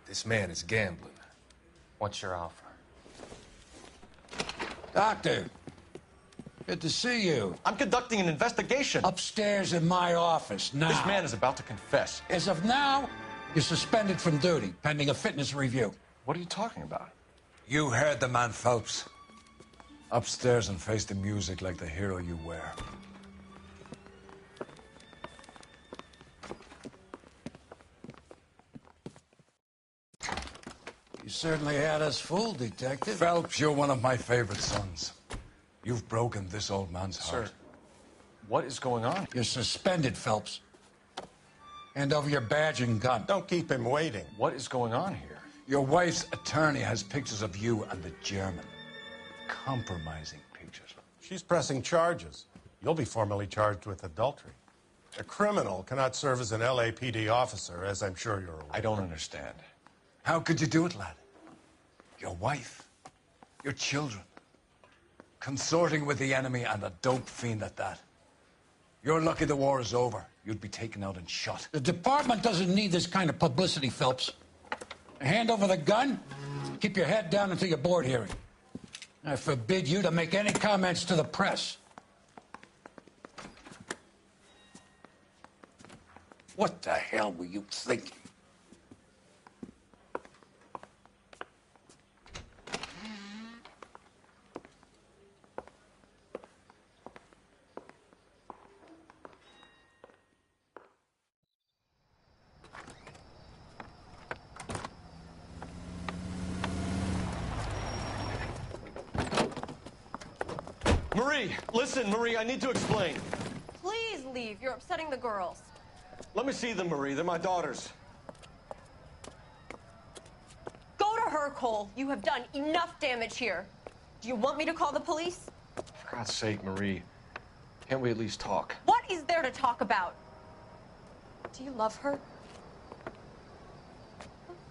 This man is gambling. What's your offer? Doctor, good to see you. I'm conducting an investigation. Upstairs in my office, now. This man is about to confess. As of now, you're suspended from duty, pending a fitness review. What are you talking about? You heard the man, Phelps. Upstairs and face the music like the hero you were. You certainly had us fooled, Detective. Phelps, you're one of my favorite sons. You've broken this old man's heart. Sir, what is going on? You're suspended, Phelps. Hand over your badge and gun. Don't keep him waiting. What is going on here? Your wife's attorney has pictures of you and the German. Compromising pictures. She's pressing charges. You'll be formally charged with adultery. A criminal cannot serve as an LAPD officer, as I'm sure you're aware. I don't understand. How could you do it, lad? Your wife, your children, consorting with the enemy and a dope fiend at that. You're lucky the war is over. You'd be taken out and shot. The department doesn't need this kind of publicity, Phelps. Hand over the gun, keep your head down until your board hearing. I forbid you to make any comments to the press. What the hell were you thinking? Marie, listen, Marie, I need to explain. Please leave. You're upsetting the girls. Let me see them, Marie. They're my daughters. Go to her, Cole. You have done enough damage here. Do you want me to call the police? For God's sake, Marie, can't we at least talk? What is there to talk about? Do you love her?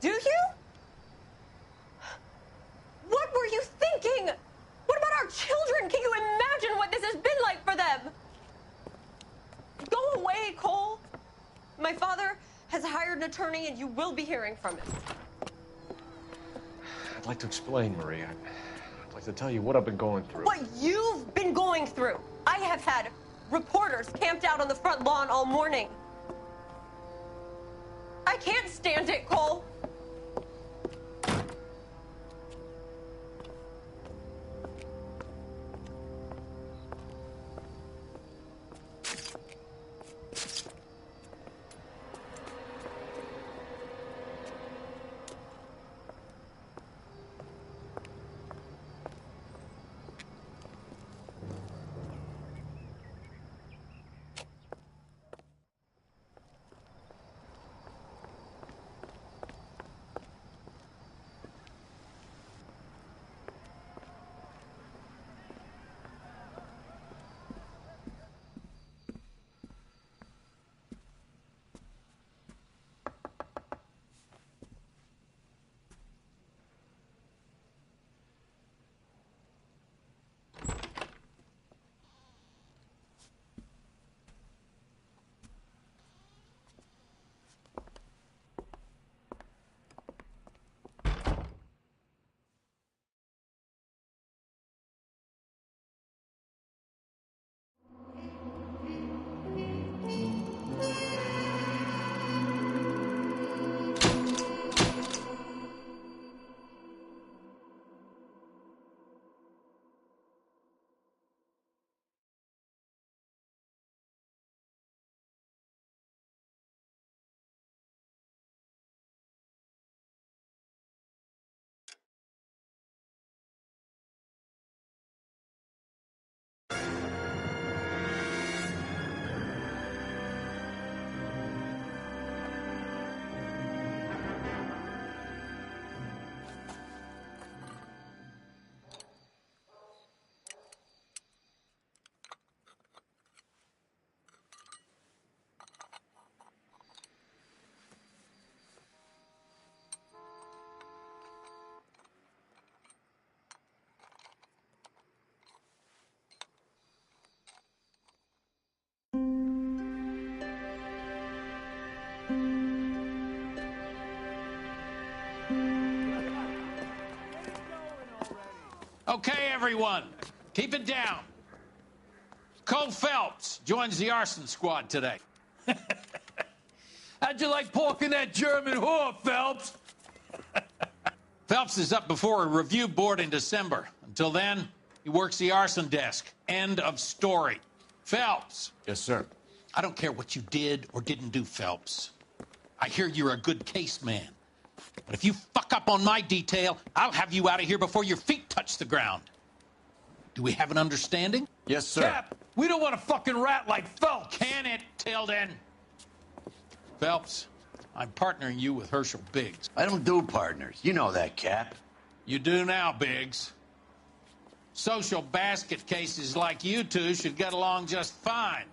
Do you? What were you thinking? What about our children? Can you imagine what this has been like for them? Go away, Cole. My father has hired an attorney, and you will be hearing from him. I'd like to explain, Marie. I'd like to tell you what I've been going through. What you've been going through. I have had reporters camped out on the front lawn all morning. I can't stand it, Cole. Okay, everyone, keep it down. Cole Phelps joins the arson squad today. How'd you like pork in that German whore, Phelps? Phelps is up before a review board in December. Until then, he works the arson desk. End of story. Phelps. Yes, sir. I don't care what you did or didn't do, Phelps. I hear you're a good case man. But if you fuck up on my detail, I'll have you out of here before your feet touch the ground. Do we have an understanding? Yes, sir. Cap, we don't want a fucking rat like Phelps. Can it, Tilden? Phelps, I'm partnering you with Herschel Biggs. I don't do partners. You know that, Cap. You do now, Biggs. Social basket cases like you two should get along just fine.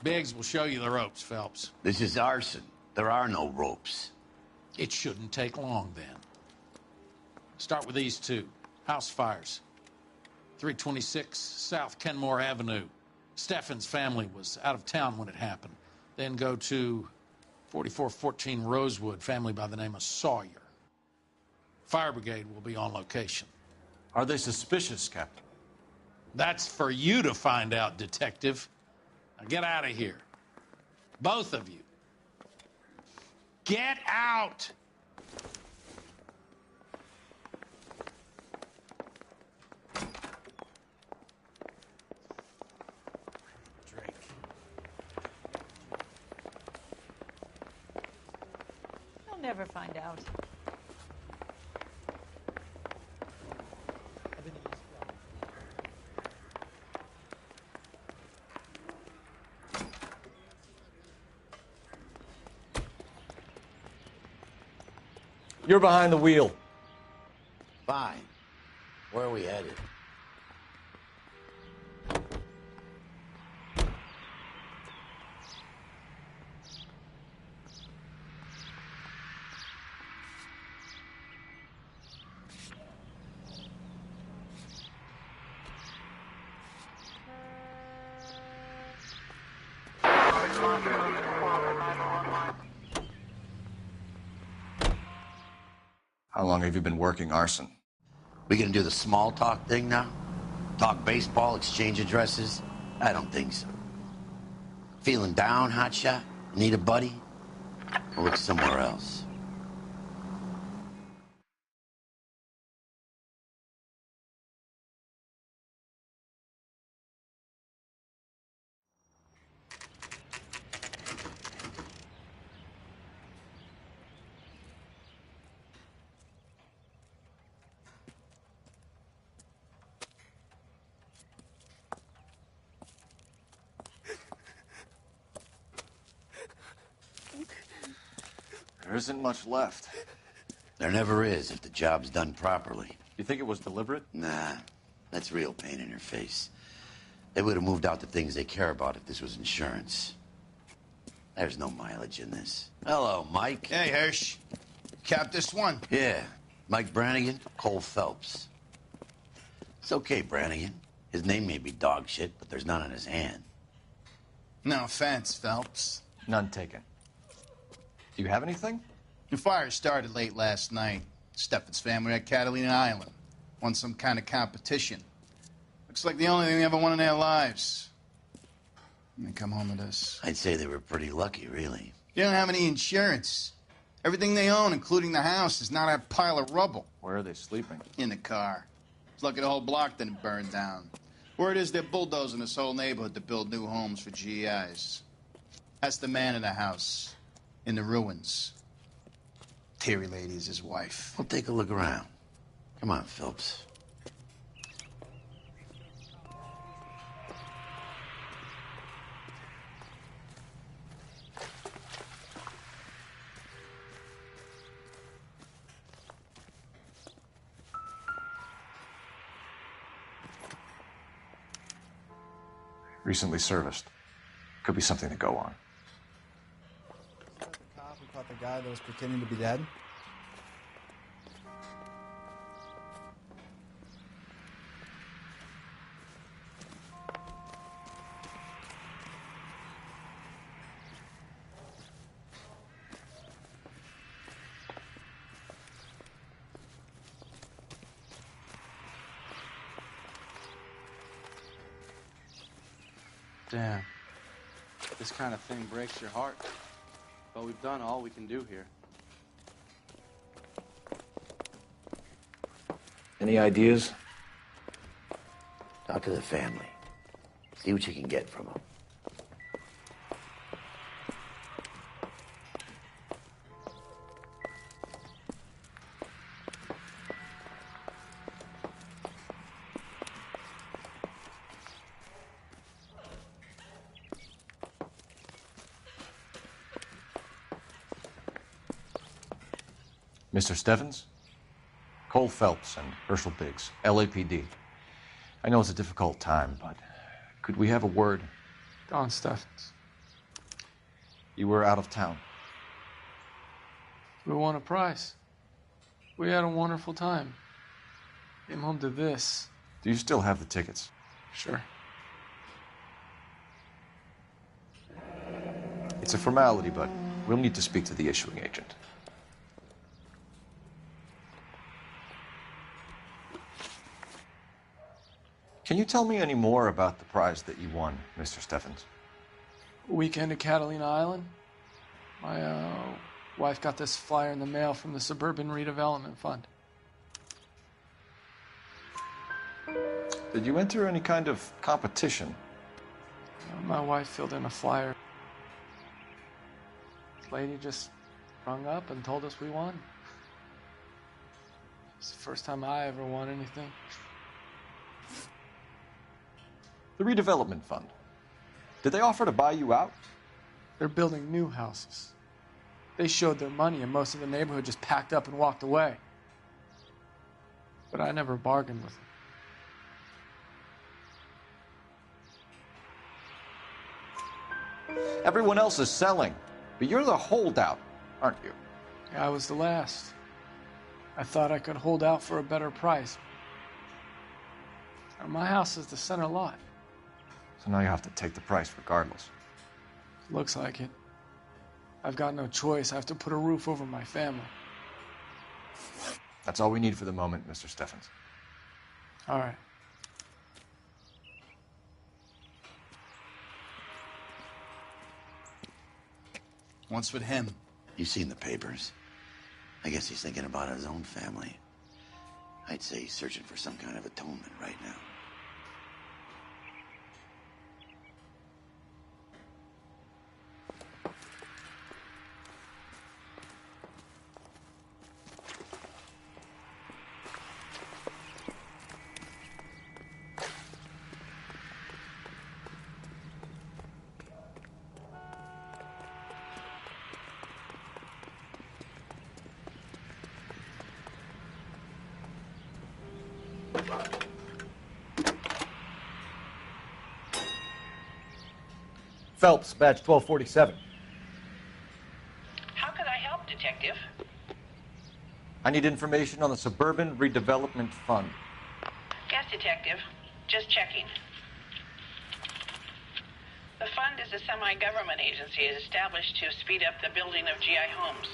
Biggs will show you the ropes, Phelps. This is arson. There are no ropes. It shouldn't take long, then. Start with these two. House fires. 326 South Kenmore Avenue. Steffen's family was out of town when it happened. Then go to 4414 Rosewood, family by the name of Sawyer. Fire brigade will be on location. Are they suspicious, Captain? That's for you to find out, Detective. Now get out of here. Both of you. Get out! You'll never find out. You're behind the wheel. Fine. Where are we headed? How long have you been working arson? We gonna do the small talk thing now? Talk baseball, exchange addresses? I don't think so. Feeling down, hotshot? Need a buddy? Or look somewhere else? There isn't much left. There never is if the job's done properly. You think it was deliberate? Nah, that's real pain in your face. They would have moved out the things they care about if this was insurance. There's no mileage in this. Hello, Mike. Hey, Hirsch. Cap this one. Yeah, Mike Brannigan, Cole Phelps. It's okay, Brannigan. His name may be dog shit, but there's none on his hand. No offense, Phelps. None taken. Do you have anything? The fire started late last night. Steffen's family at Catalina Island. Won some kind of competition. Looks like the only thing they ever won in their lives. And they come home to this. I'd say they were pretty lucky, really. They don't have any insurance. Everything they own, including the house, is not a pile of rubble. Where are they sleeping? In the car. It's lucky the whole block didn't burn down. Word is they're bulldozing this whole neighborhood to build new homes for GIs. That's the man in the house. In the ruins. Terry lady is his wife. We'll take a look around. Come on, Phelps. Recently serviced. Could be something to go on. Cop who caught the guy that was pretending to be dead? Damn. This kind of thing breaks your heart. But we've done all we can do here. Any ideas? Talk to the family. See what you can get from them. Mr. Steffens? Cole Phelps and Herschel Biggs, LAPD. I know it's a difficult time, but could we have a word? Don Steffens. You were out of town. We won a prize. We had a wonderful time. Came home to this. Do you still have the tickets? Sure. It's a formality, but we'll need to speak to the issuing agent. Can you tell me any more about the prize that you won, Mr. Steffens? Weekend at Catalina Island. My wife got this flyer in the mail from the Suburban Redevelopment Fund. Did you enter any kind of competition? My wife filled in a flyer. This lady just rung up and told us we won. It's the first time I ever won anything. The redevelopment fund. Did they offer to buy you out? They're building new houses. They showed their money and most of the neighborhood just packed up and walked away. But I never bargained with them. Everyone else is selling, but you're the holdout, aren't you? I was the last. I thought I could hold out for a better price. My house is the center lot. So now you have to take the price regardless. Looks like it. I've got no choice. I have to put a roof over my family. That's all we need for the moment, Mr. Steffens. All right. What's with him? You've seen the papers. I guess he's thinking about his own family. I'd say he's searching for some kind of atonement right now. Phelps, badge 1247. How could I help, Detective? I need information on the Suburban Redevelopment Fund. Yes, Detective. Just checking. The fund is a semi-government agency established to speed up the building of GI homes.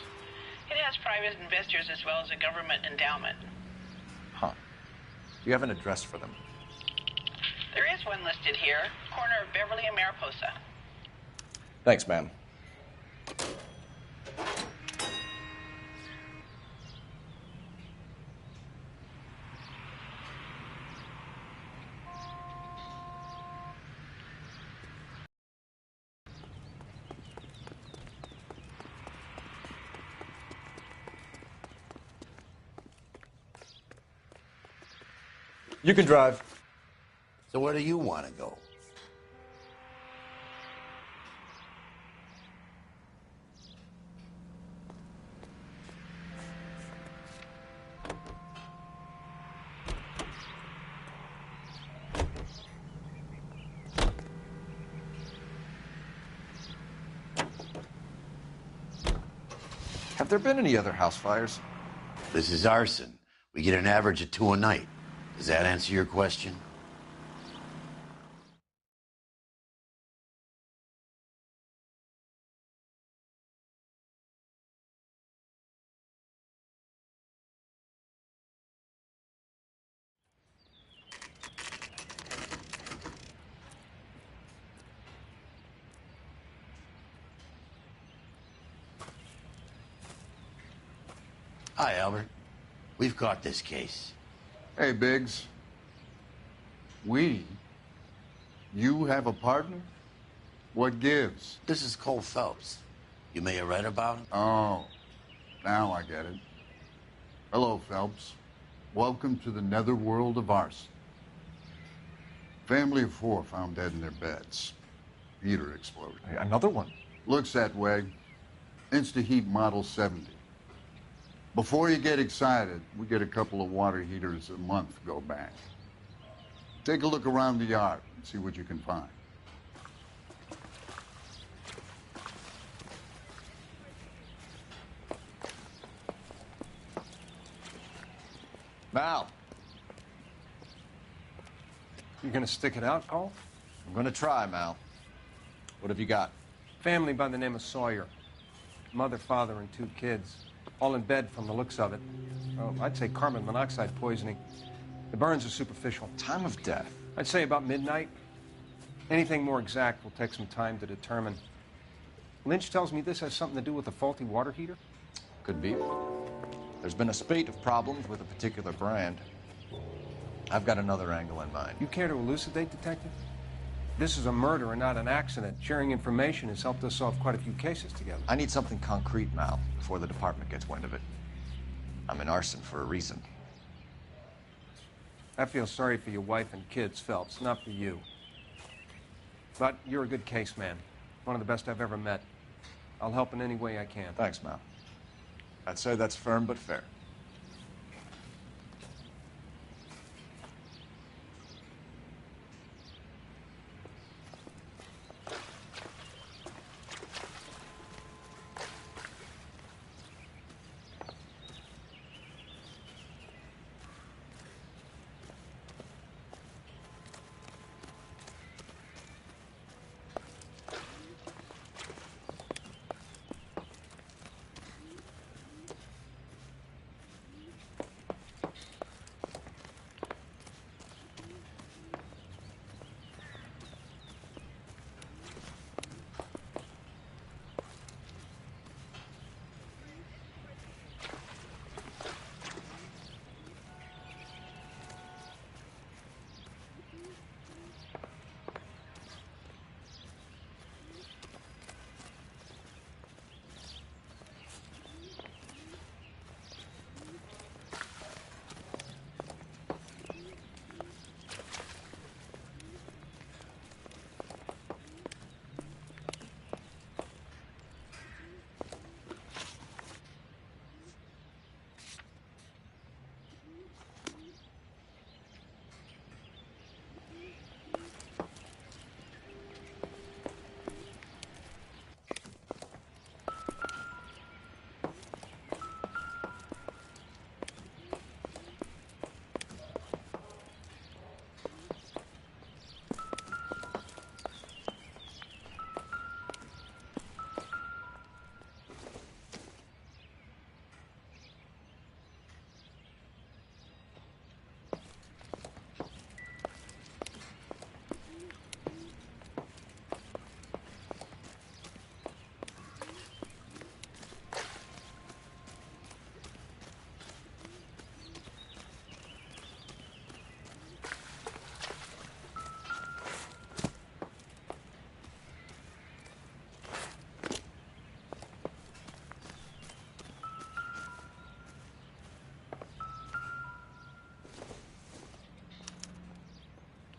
It has private investors as well as a government endowment. Huh. Do you have an address for them? There is one listed here, corner of Beverly and Mariposa. Thanks, ma'am. You can drive. So where do you want to go? Have there been any other house fires? This is arson. We get an average of 2 a night. Does that answer your question? Hi, Albert. We've caught this case. Hey, Biggs. We? You have a partner? What gives? This is Cole Phelps. You may have read about him. Oh, now I get it. Hello, Phelps. Welcome to the netherworld of arson. Family of 4 found dead in their beds. Heater exploded. Hey, another one? Looks that way. Insta-Heat Model 70. Before you get excited, we get a couple of water heaters a month go back. Take a look around the yard and see what you can find. Mal, You gonna stick it out, Cole? I'm gonna try, Mal. What have you got? Family by the name of Sawyer. Mother, father, and 2 kids. All in bed from the looks of it. Oh, I'd say carbon monoxide poisoning. The burns are superficial. Time of death? I'd say about midnight. Anything more exact will take some time to determine. Lynch tells me this has something to do with a faulty water heater. Could be. There's been a spate of problems with a particular brand. I've got another angle in mind. You care to elucidate, Detective? This is a murder and not an accident. Sharing information has helped us solve quite a few cases together. I need something concrete, Mal, before the department gets wind of it. I'm in arson for a reason. I feel sorry for your wife and kids, Phelps, not for you. But you're a good case man. One of the best I've ever met. I'll help in any way I can. Thanks, Mal. I'd say that's firm but fair.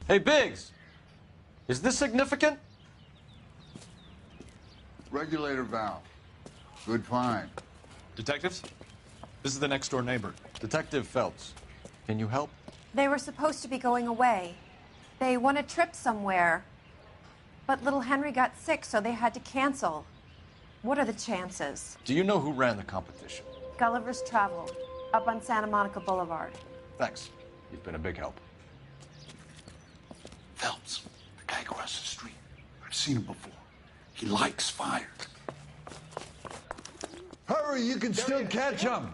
Hey, Biggs, is this significant? Regulator valve. Good find. Detectives, this is the next door neighbor. Detective Phelps, can you help? They were supposed to be going away. They won a trip somewhere. But little Henry got sick, so they had to cancel. What are the chances? Do you know who ran the competition? Gulliver's Travel, up on Santa Monica Boulevard. Thanks. You've been a big help. Phelps, the guy across the street. I've seen him before. He likes fire. Hurry, you can still catch him.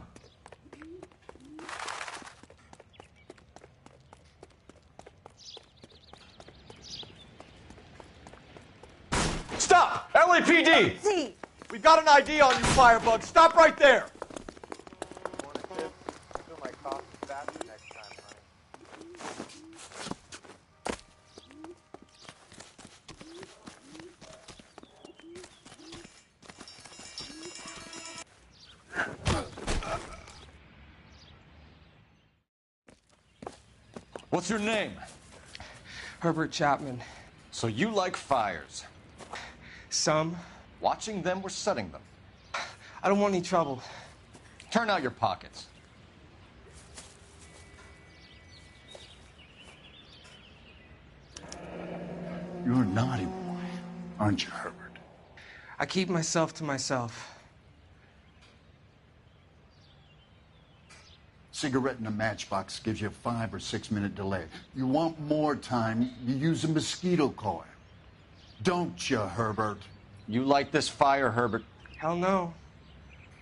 Stop! LAPD! See. We've got an ID on you, Firebug. Stop right there! What's your name? Herbert Chapman. So you like fires? Some. Watching them or setting them? I don't want any trouble. Turn out your pockets. You're a naughty boy, aren't you, Herbert? I keep myself to myself. Cigarette in a matchbox gives you a 5 or 6 minute delay. You want more time, you use a mosquito coil. Don't you, Herbert? You light this fire, Herbert. Hell no.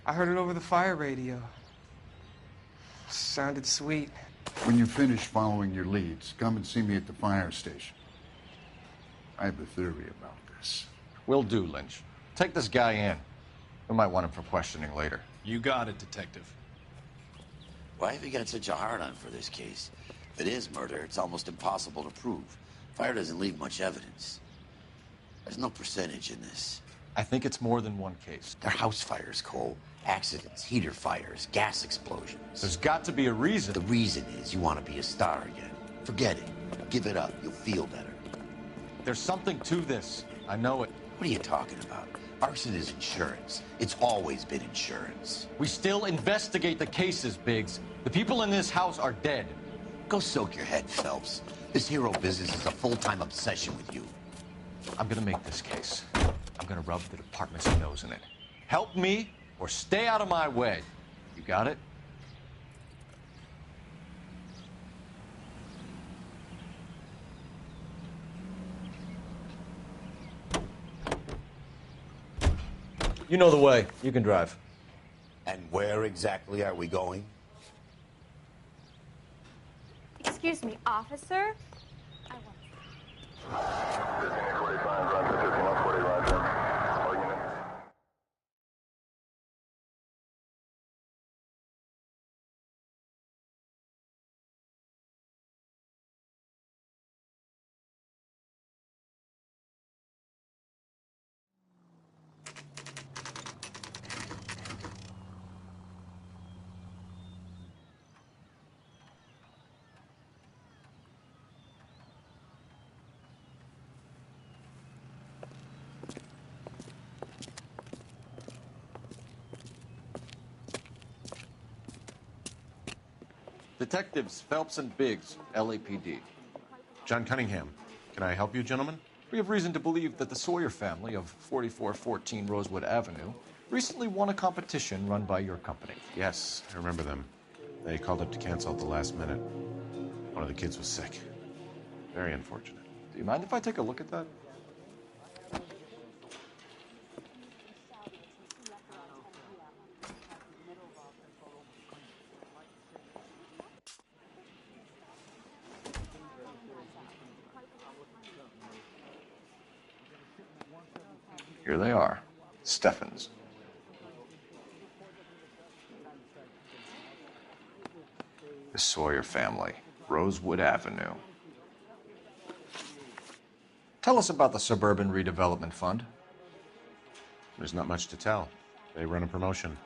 I heard it over the fire radio. Sounded sweet. When you finish following your leads, come and see me at the fire station. I have a theory about this. Will do, Lynch. Take this guy in. We might want him for questioning later. You got it, Detective. Why have you got such a hard-on for this case? If it is murder, it's almost impossible to prove. Fire doesn't leave much evidence. There's no percentage in this. I think it's more than one case. They're house fires, Cole. Accidents, heater fires, gas explosions. There's got to be a reason. The reason is you want to be a star again. Forget it. Give it up. You'll feel better. There's something to this. I know it. What are you talking about? Arson is insurance. It's always been insurance. We still investigate the cases, Biggs. The people in this house are dead. Go soak your head, Phelps. This hero business is a full-time obsession with you. I'm gonna make this case. I'm gonna rub the department's nose in it. Help me or stay out of my way. You got it? You know the way. You can drive. And where exactly are we going? Excuse me, officer? Detectives Phelps and Biggs, LAPD. John Cunningham. Can I help you, gentlemen? We have reason to believe that the Sawyer family of 4414 Rosewood Avenue recently won a competition run by your company. Yes, I remember them. They called up to cancel at the last minute. One of the kids was sick. Very unfortunate. Do you mind if I take a look at that? Here they are. Steffens. The Sawyer family, Rosewood Avenue. Tell us about the Suburban Redevelopment Fund. There's not much to tell. They run a promotion.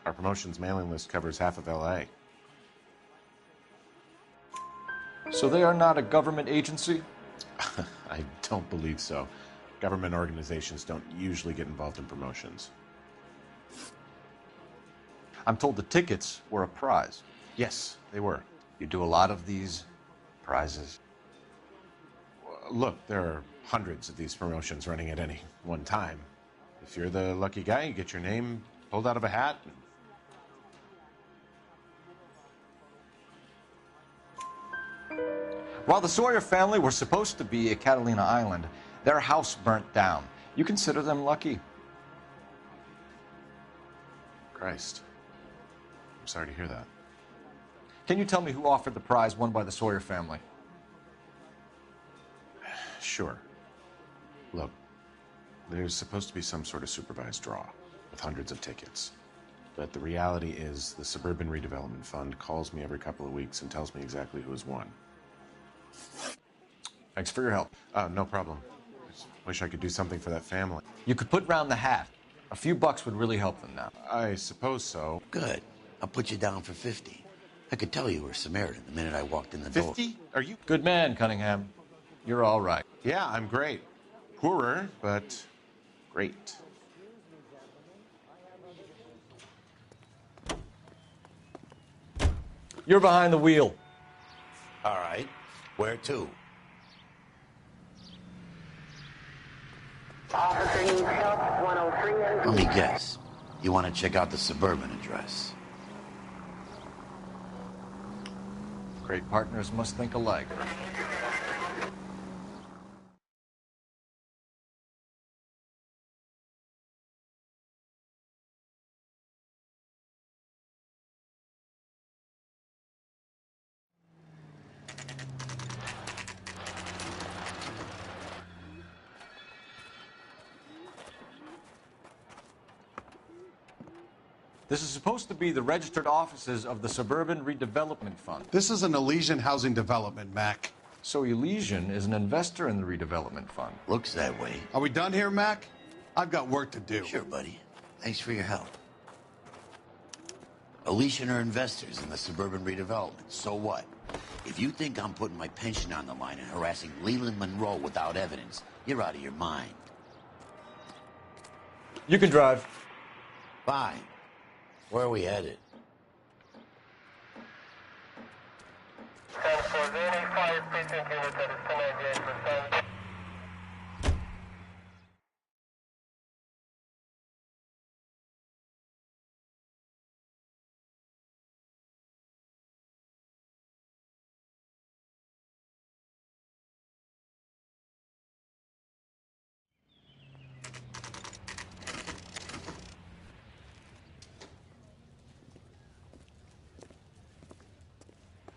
Our promotions mailing list covers half of L.A. So they are not a government agency? I don't believe so. Government organizations don't usually get involved in promotions. I'm told the tickets were a prize. Yes, they were. You do a lot of these prizes? Look, there are hundreds of these promotions running at any one time. If you're the lucky guy, you get your name pulled out of a hat. While the Sawyer family were supposed to be at Catalina Island, their house burnt down. You consider them lucky? Christ. I'm sorry to hear that. Can you tell me who offered the prize won by the Sawyer family? Sure. Look, there's supposed to be some sort of supervised draw with hundreds of tickets. But the reality is the Suburban Redevelopment Fund calls me every couple of weeks and tells me exactly who has won. Thanks for your help. No problem. Just wish I could do something for that family. You could put round the hat. A few bucks would really help them now. I suppose so. Good. I'll put you down for 50. I could tell you were a Samaritan the minute I walked in the door. 50? Are you? Good man, Cunningham. You're all right. Yeah, I'm great. Poorer, but great. You're behind the wheel. All right. Where to? Let me guess. You want to check out the suburban address? Great partners must think alike. This is supposed to be the registered offices of the Suburban Redevelopment Fund. This is an Elysian housing development, Mac. So Elysian is an investor in the redevelopment fund. Looks that way. Are we done here, Mac? I've got work to do. Sure, buddy. Thanks for your help. Elysian are investors in the suburban redevelopment. So what? If you think I'm putting my pension on the line and harassing Leland Monroe without evidence, you're out of your mind. You can drive. Fine. Where are we headed?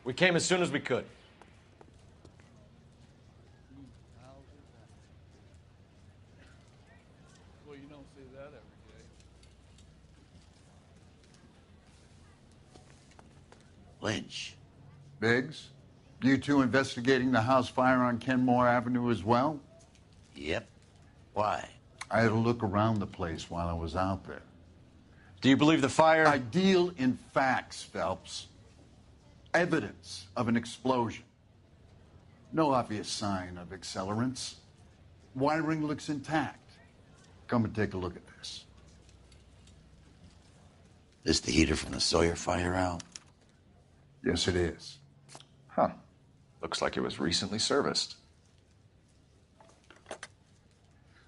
We came as soon as we could. Well, you don't see that every day. Lynch. Biggs, you two investigating the house fire on Kenmore Avenue as well? Yep. Why? I had a look around the place while I was out there. Do you believe the fire? I deal in facts, Phelps. Evidence of an explosion. No obvious sign of accelerants. Wiring looks intact. Come and take a look at this. This the heater from the Sawyer fire out? Yes, it is. Huh. Looks like it was recently serviced.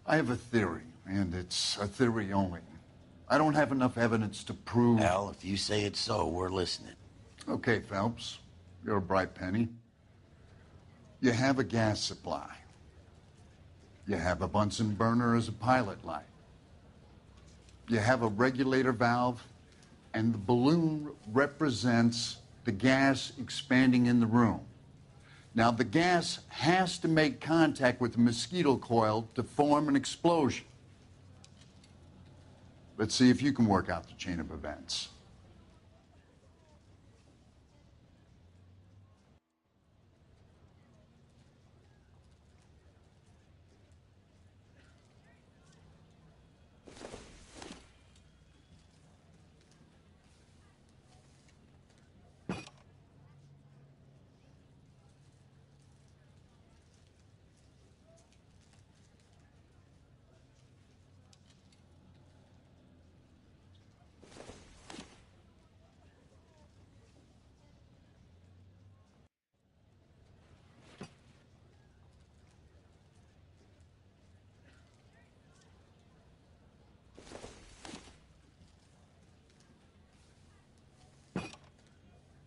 I have a theory, and it's a theory only. I don't have enough evidence to prove... Al, if you say it's so, we're listening. Okay, Phelps. You're a bright penny. You have a gas supply. You have a Bunsen burner as a pilot light. You have a regulator valve, and the balloon represents the gas expanding in the room. Now, the gas has to make contact with the mosquito coil to form an explosion. Let's see if you can work out the chain of events.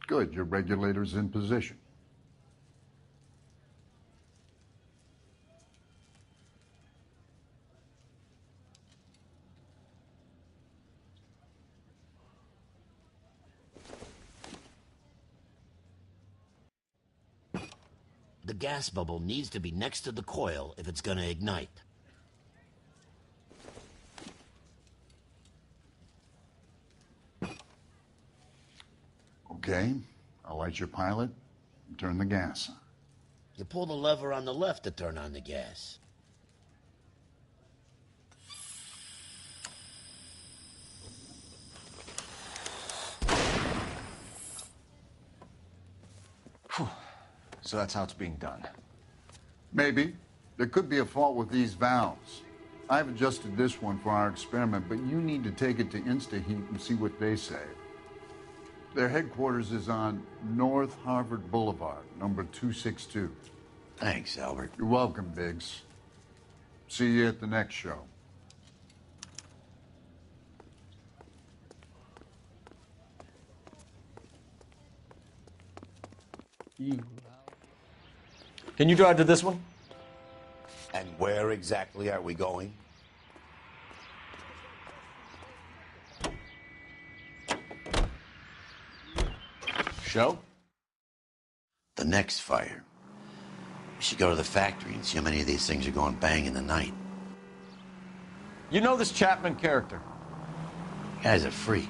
Good, your regulator's in position. The gas bubble needs to be next to the coil if it's gonna ignite. Okay, I'll light your pilot and turn the gas on. You pull the lever on the left to turn on the gas. Whew. So that's how it's being done. Maybe. There could be a fault with these valves. I've adjusted this one for our experiment, but you need to take it to InstaHeat and see what they say. Their headquarters is on North Harvard Boulevard, number 262. Thanks, Albert. You're welcome, Biggs. See you at the next show. Can you drive to this one? And where exactly are we going? Show? The next fire. We should go to the factory and see how many of these things are going bang in the night. You know this Chapman character? Guy's a freak.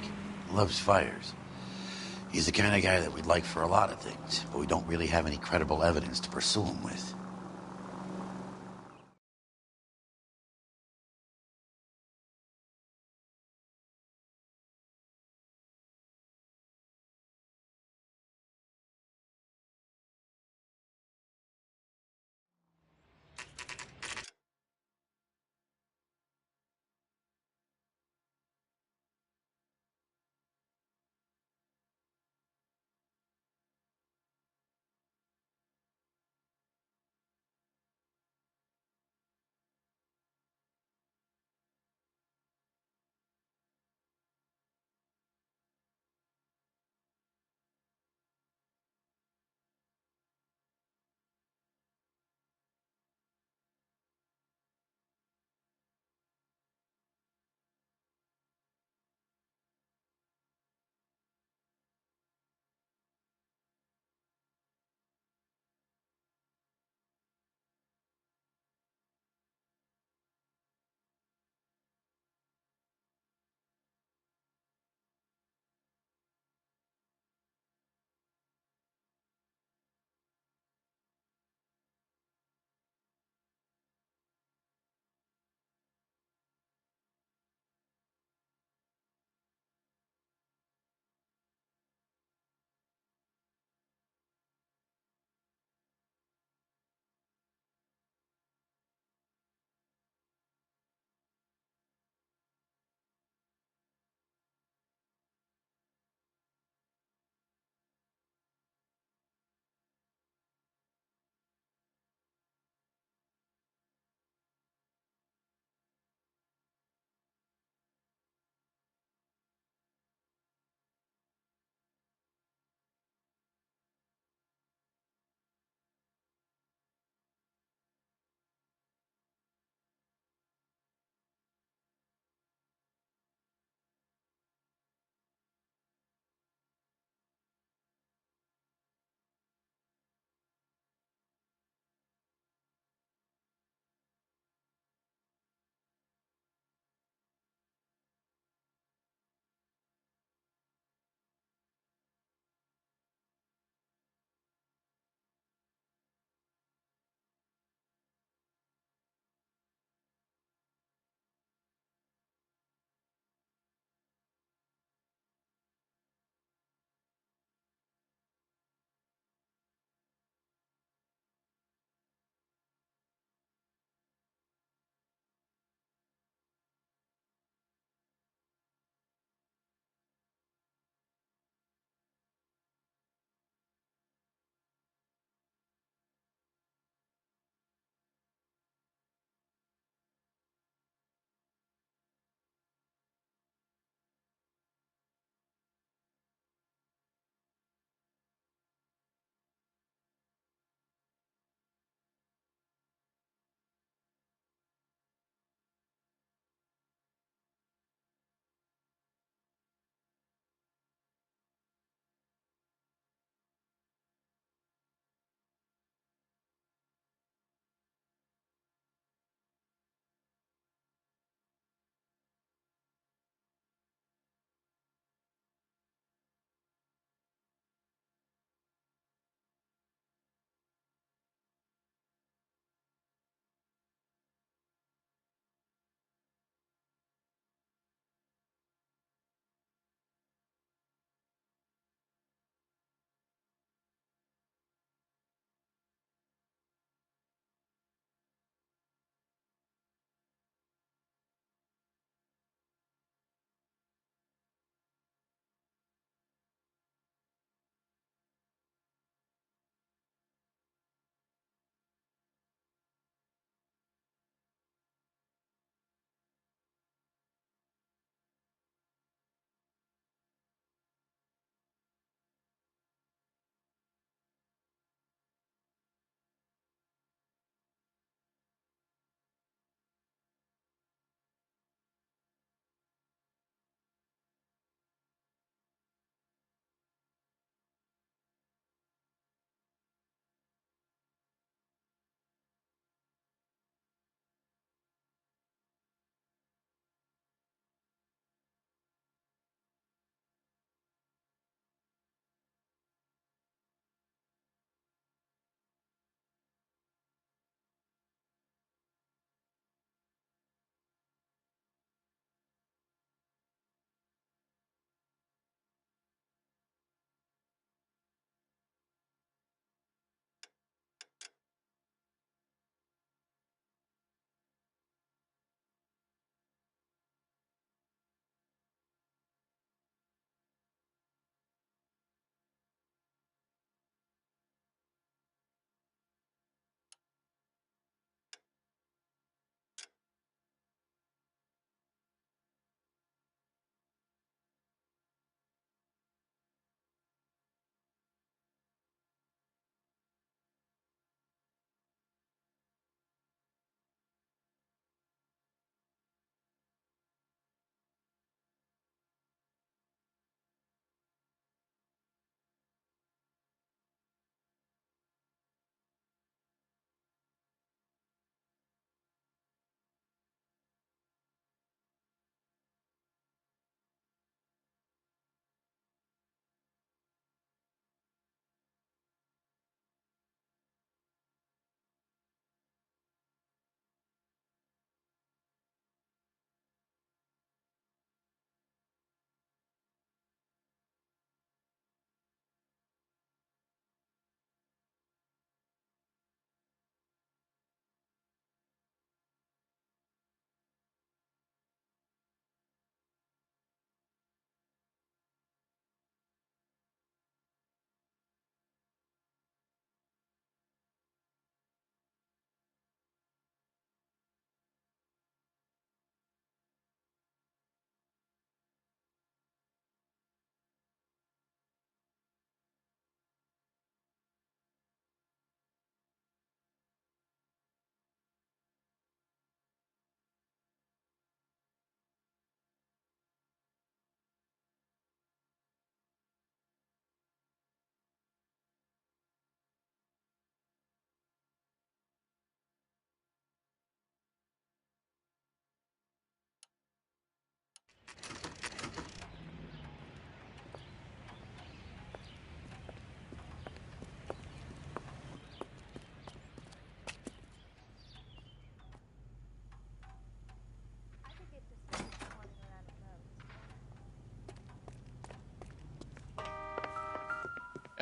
Loves fires. He's the kind of guy that we'd like for a lot of things, but we don't really have any credible evidence to pursue him with.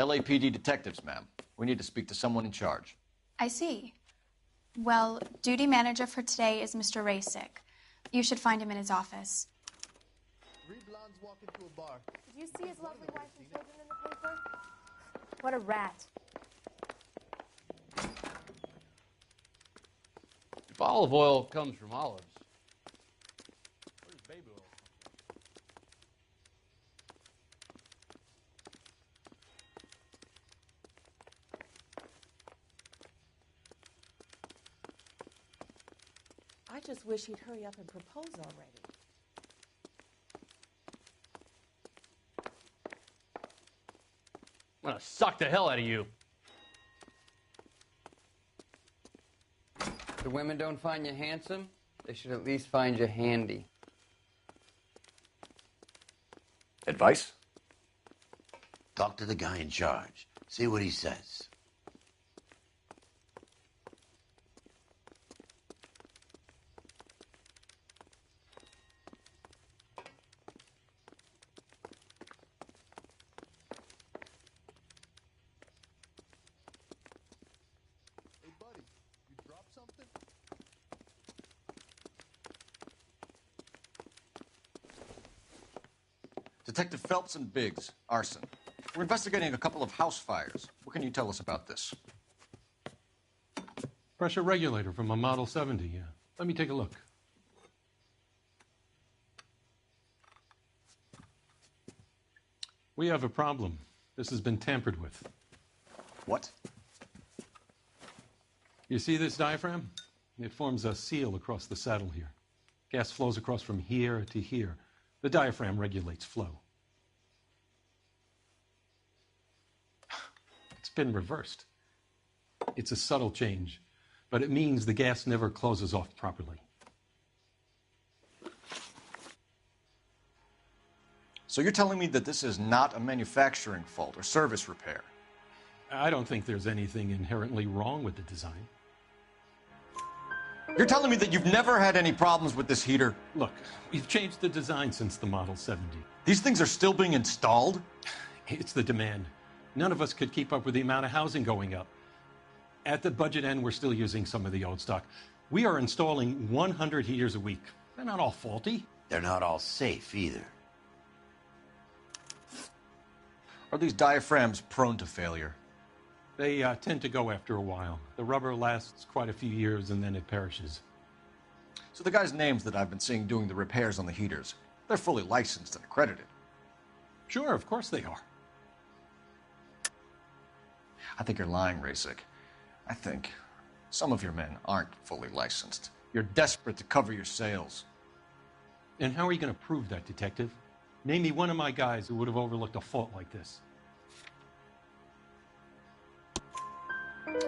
LAPD detectives, ma'am. We need to speak to someone in charge. I see. Well, duty manager for today is Mr. Rasick. You should find him in his office. Three blondes walk into a bar. Did you see his lovely wife and children in the paper? What a rat. If olive oil comes from olives, where's baby oil? I just wish he'd hurry up and propose already. I'm gonna suck the hell out of you. The women don't find you handsome, they should at least find you handy. Advice? Talk to the guy in charge. See what he says. Hey, buddy, you dropped something? Detective Phelps and Biggs, arson. We're investigating a couple of house fires. What can you tell us about this? Pressure regulator from a Model 70, yeah. Let me take a look. We have a problem. This has been tampered with. What? You see this diaphragm? It forms a seal across the saddle here. Gas flows across from here to here. The diaphragm regulates flow. It's been reversed. It's a subtle change, but it means the gas never closes off properly. So you're telling me that this is not a manufacturing fault or service repair? I don't think there's anything inherently wrong with the design. You're telling me that you've never had any problems with this heater? Look, we've changed the design since the Model 70. These things are still being installed? It's the demand. None of us could keep up with the amount of housing going up. At the budget end, we're still using some of the old stock. We are installing 100 heaters a week. They're not all faulty. They're not all safe either. Are these diaphragms prone to failure? They tend to go after a while. The rubber lasts quite a few years and then it perishes. So the guys' names that I've been seeing doing the repairs on the heaters, they're fully licensed and accredited. Sure, of course they are. I think you're lying, Rasick. I think some of your men aren't fully licensed. You're desperate to cover your sales. And how are you going to prove that, Detective? Name me one of my guys who would have overlooked a fault like this.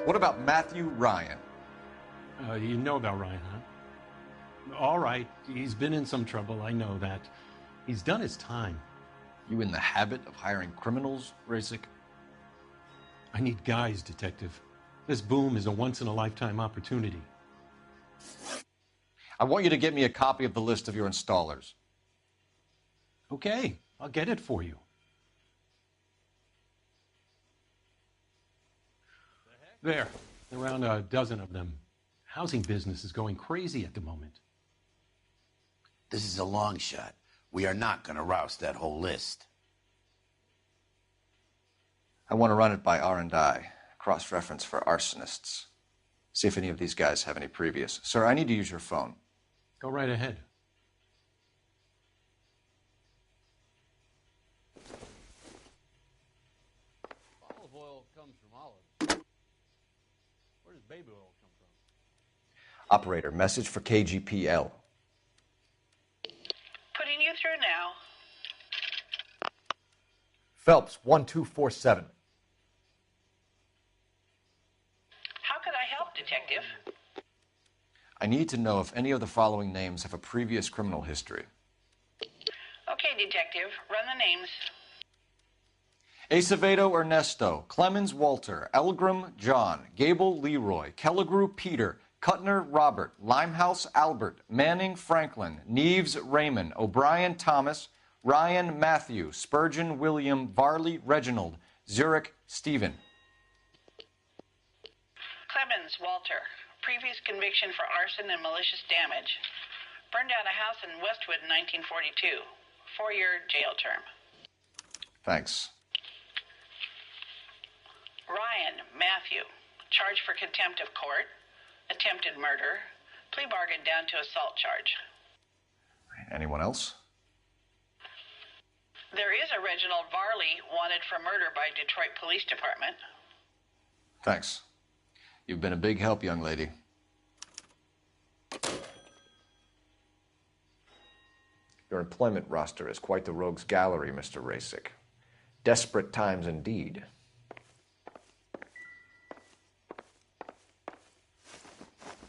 What about Matthew Ryan? You know about Ryan, huh? All right, he's been in some trouble, I know that. He's done his time. You in the habit of hiring criminals, Rasick? I need guys, Detective. This boom is a once-in-a-lifetime opportunity. I want you to get me a copy of the list of your installers. Okay, I'll get it for you. There, around a dozen of them. Housing business is going crazy at the moment. This is a long shot. We are not going to roust that whole list. I want to run it by R&I, cross-reference for arsonists. See if any of these guys have any previous. Sir, I need to use your phone. Go right ahead. Olive oil comes from olives. Where does baby oil come from? Operator, message for KGPL. Putting you through now. Phelps, 1247. How could I help, Detective? I need to know if any of the following names have a previous criminal history. Okay, Detective. Run the names. Acevedo Ernesto, Clemens Walter, Elgram John, Gable Leroy, Kelligrew Peter, Kuttner Robert, Limehouse Albert, Manning Franklin, Neves Raymond, O'Brien Thomas, Ryan Matthew, Spurgeon William, Varley Reginald, Zurich Stephen. Clemens Walter. Previous conviction for arson and malicious damage. Burned down a house in Westwood in 1942. 4-year jail term. Thanks. Ryan Matthew. Charged for contempt of court. Attempted murder. Plea bargain down to assault charge. Anyone else? There is a Reginald Varley wanted for murder by Detroit Police Department. Thanks. You've been a big help, young lady. Your employment roster is quite the rogues gallery, Mr. Rasick. Desperate times indeed.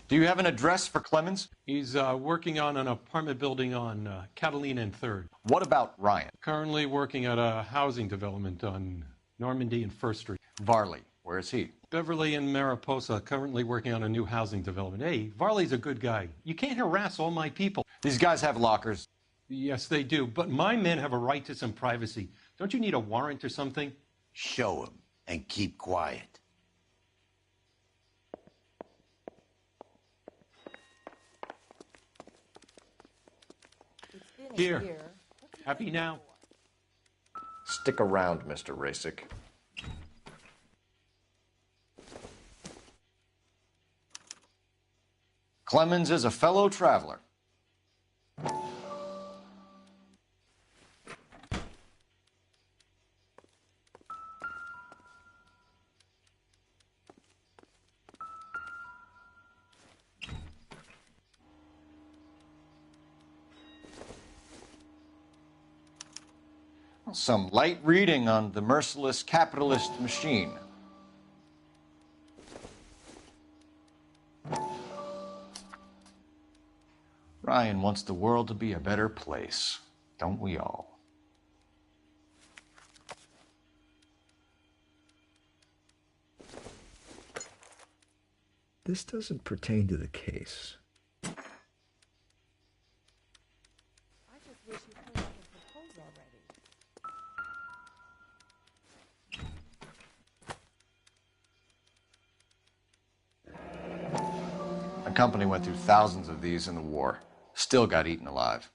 Do you have an address for Clemens? He's working on an apartment building on Catalina and 3rd. What about Ryan? Currently working at a housing development on Normandy and 1st Street. Varley, where is he? Beverly and Mariposa, currently working on a new housing development. Hey, Varley's a good guy. You can't harass all my people. These guys have lockers. Yes, they do, but my men have a right to some privacy. Don't you need a warrant or something? Show him and keep quiet. Here. Happy now? Stick around, Mr. Rasick. Clemens is a fellow traveler. Some light reading on the merciless capitalist machine. Ryan wants the world to be a better place, don't we all? This doesn't pertain to the case. I just wish you'd hurry up and propose already. My company went through thousands of these in the war. Still got eaten alive.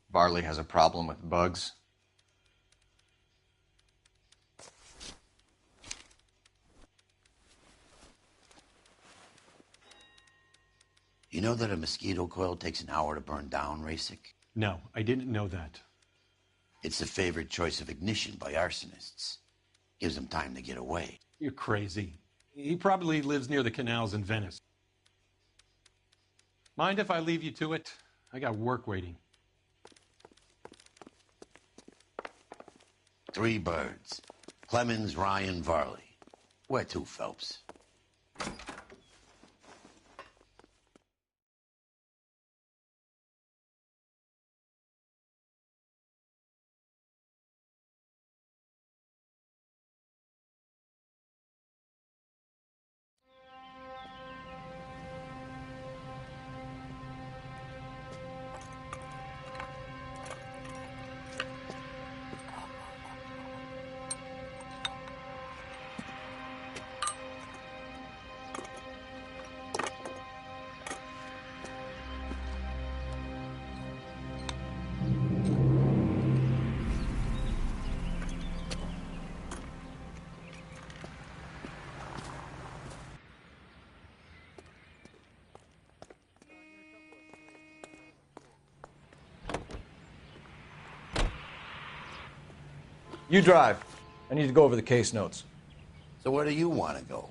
Varley has a problem with bugs. You know that a mosquito coil takes an hour to burn down, Rasick? No, I didn't know that. It's the favorite choice of ignition by arsonists. Gives them time to get away. You're crazy. He probably lives near the canals in Venice. Mind if I leave you to it? I got work waiting. 3 birds. Clemens, Ryan, Varley. Where to, Phelps? You drive. I need to go over the case notes. So where do you want to go?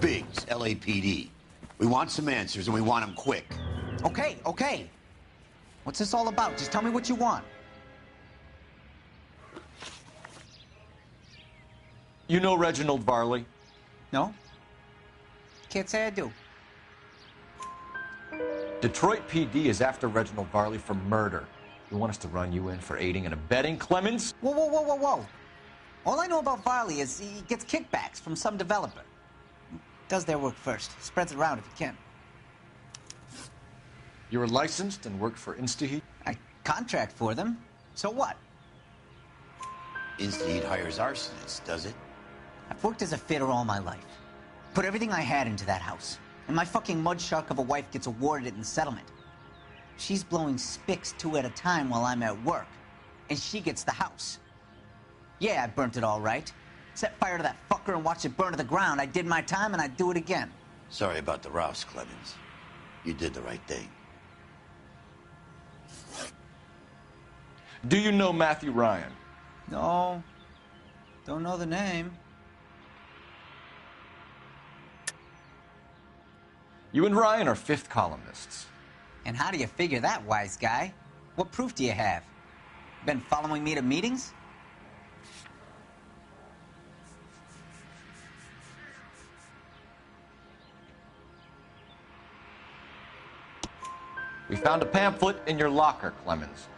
Biggs, LAPD. We want some answers, and we want them quick. Okay, okay. What's this all about? Just tell me what you want. You know Reginald Varley? No? Can't say I do. Detroit PD is after Reginald Varley for murder. You want us to run you in for aiding and abetting Clemens? Whoa, whoa, whoa, whoa, whoa. All I know about Varley is he gets kickbacks from some developer. Does their work first. Spreads it around if he can. You were licensed and worked for InstaHeat? I contract for them. So what? InstaHeat hires arsonists, does it? I've worked as a fitter all my life. Put everything I had into that house. And my fucking mud shark of a wife gets awarded it in settlement. She's blowing spics 2 at a time while I'm at work. And she gets the house. Yeah, I burnt it all right. Set fire to that fucker and watched it burn to the ground. I did my time and I'd do it again. Sorry about the Rouse, Clemens. You did the right thing. Do you know Matthew Ryan? No. Don't know the name. You and Ryan are fifth columnists. And how do you figure that, wise guy? What proof do you have? Been following me to meetings? We found a pamphlet in your locker, Clemens.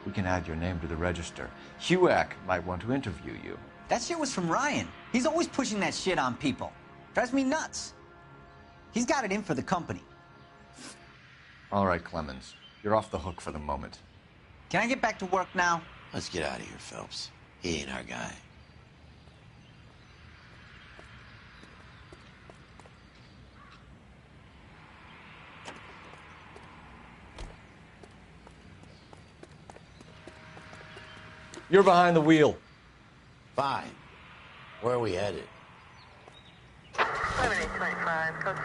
We can add your name to the register. HUAC might want to interview you. That shit was from Ryan. He's always pushing that shit on people. Drives me nuts. He's got it in for the company. All right, Clemens. You're off the hook for the moment. Can I get back to work now? Let's get out of here, Phelps. He ain't our guy. You're behind the wheel. Fine. Where are we headed? 7825, code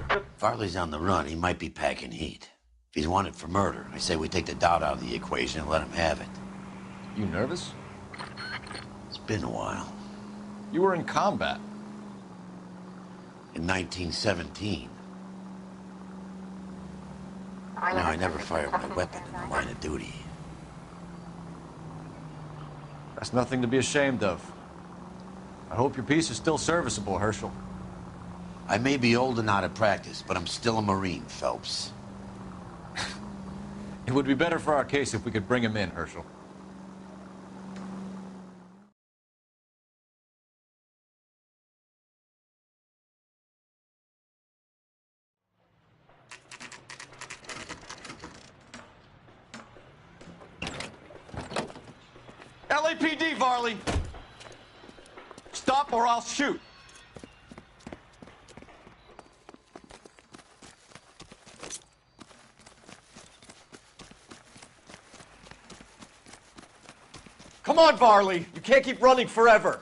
6. Farley's on the run. He might be packing heat. If he's wanted for murder, I say we take the doubt out of the equation and let him have it. You nervous? It's been a while. You were in combat. In 1917. Now, I never fired my weapon in the line of duty. That's nothing to be ashamed of. I hope your piece is still serviceable, Herschel. I may be old and out of practice, but I'm still a Marine, Phelps. It would be better for our case if we could bring him in, Herschel. LAPD, Varley! Stop or I'll shoot! Come on, Varley! You can't keep running forever!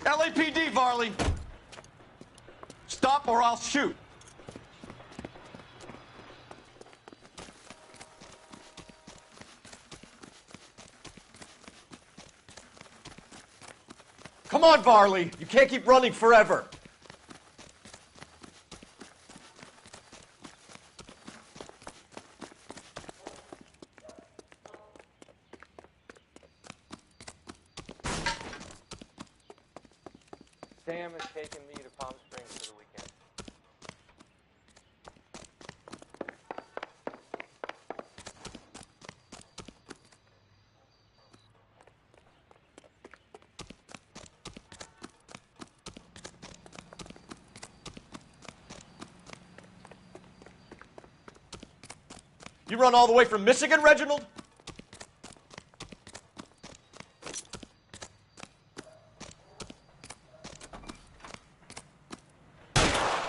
LAPD, Varley! Stop or I'll shoot. Come on, Varley! You can't keep running forever! Sam has taken me to Palm Springs for the weekend. You run all the way from Michigan, Reginald?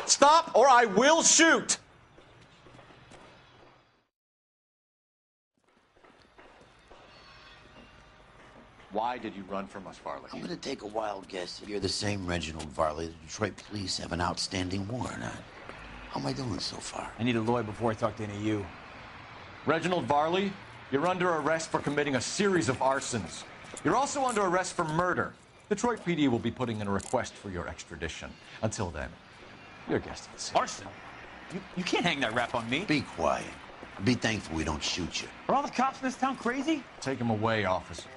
Stop or I will shoot! Why did you run from us, Varley? I'm gonna take a wild guess if you're the same Reginald Varley the Detroit police have an outstanding warrant on. How am I doing so far? I need a lawyer before I talk to any of you. Reginald Varley, you're under arrest for committing a series of arsons. You're also under arrest for murder. Detroit PD will be putting in a request for your extradition. Until then, you're a guest of the city. Arson? You can't hang that rap on me. Be quiet. Be thankful we don't shoot you. Are all the cops in this town crazy? Take him away, officer.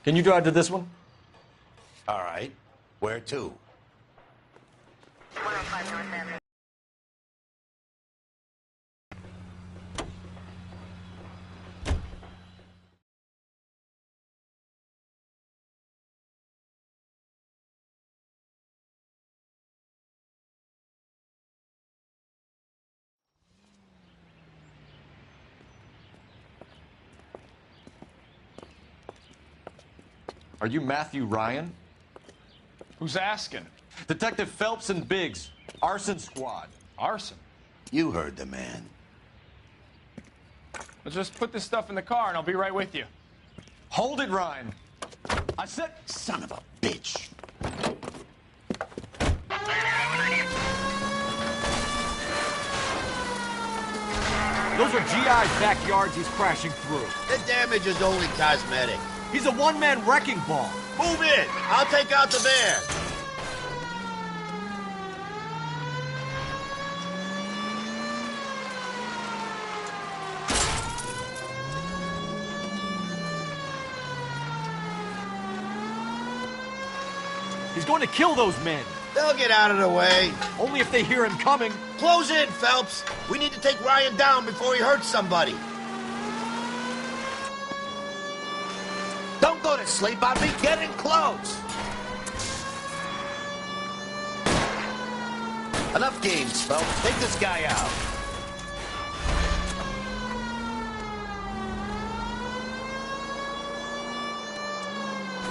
Can you drive to this one? All right. Where to? Are you Matthew Ryan? Who's asking? Detective Phelps and Biggs, arson squad. Arson? You heard the man. Let's just put this stuff in the car and I'll be right with you. Hold it, Ryan. I said, son of a bitch. Those are GI's backyards he's crashing through. The damage is only cosmetic. He's a one-man wrecking ball. Move in. I'll take out the van. He's going to kill those men. They'll get out of the way. Only if they hear him coming. Close in, Phelps. We need to take Ryan down before he hurts somebody. Don't go to sleep on me. Get in close. Enough games, Phelps. Take this guy out.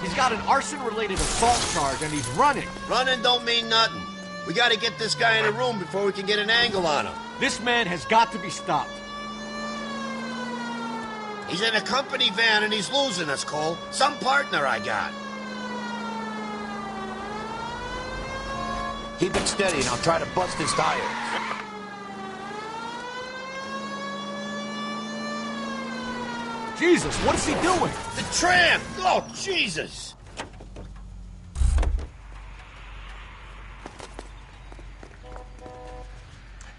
He's got an arson-related assault charge, and he's running. Running don't mean nothing. We got to get this guy in a room before we can get an angle on him. This man has got to be stopped. He's in a company van and he's losing us, Cole. Some partner I got. Keep it steady and I'll try to bust his tires. Jesus, what is he doing? The tramp! Oh, Jesus!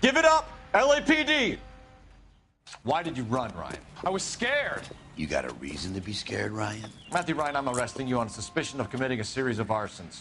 Give it up, LAPD! Why did you run, Ryan? I was scared. You got a reason to be scared, Ryan? Matthew Ryan, I'm arresting you on suspicion of committing a series of arsons.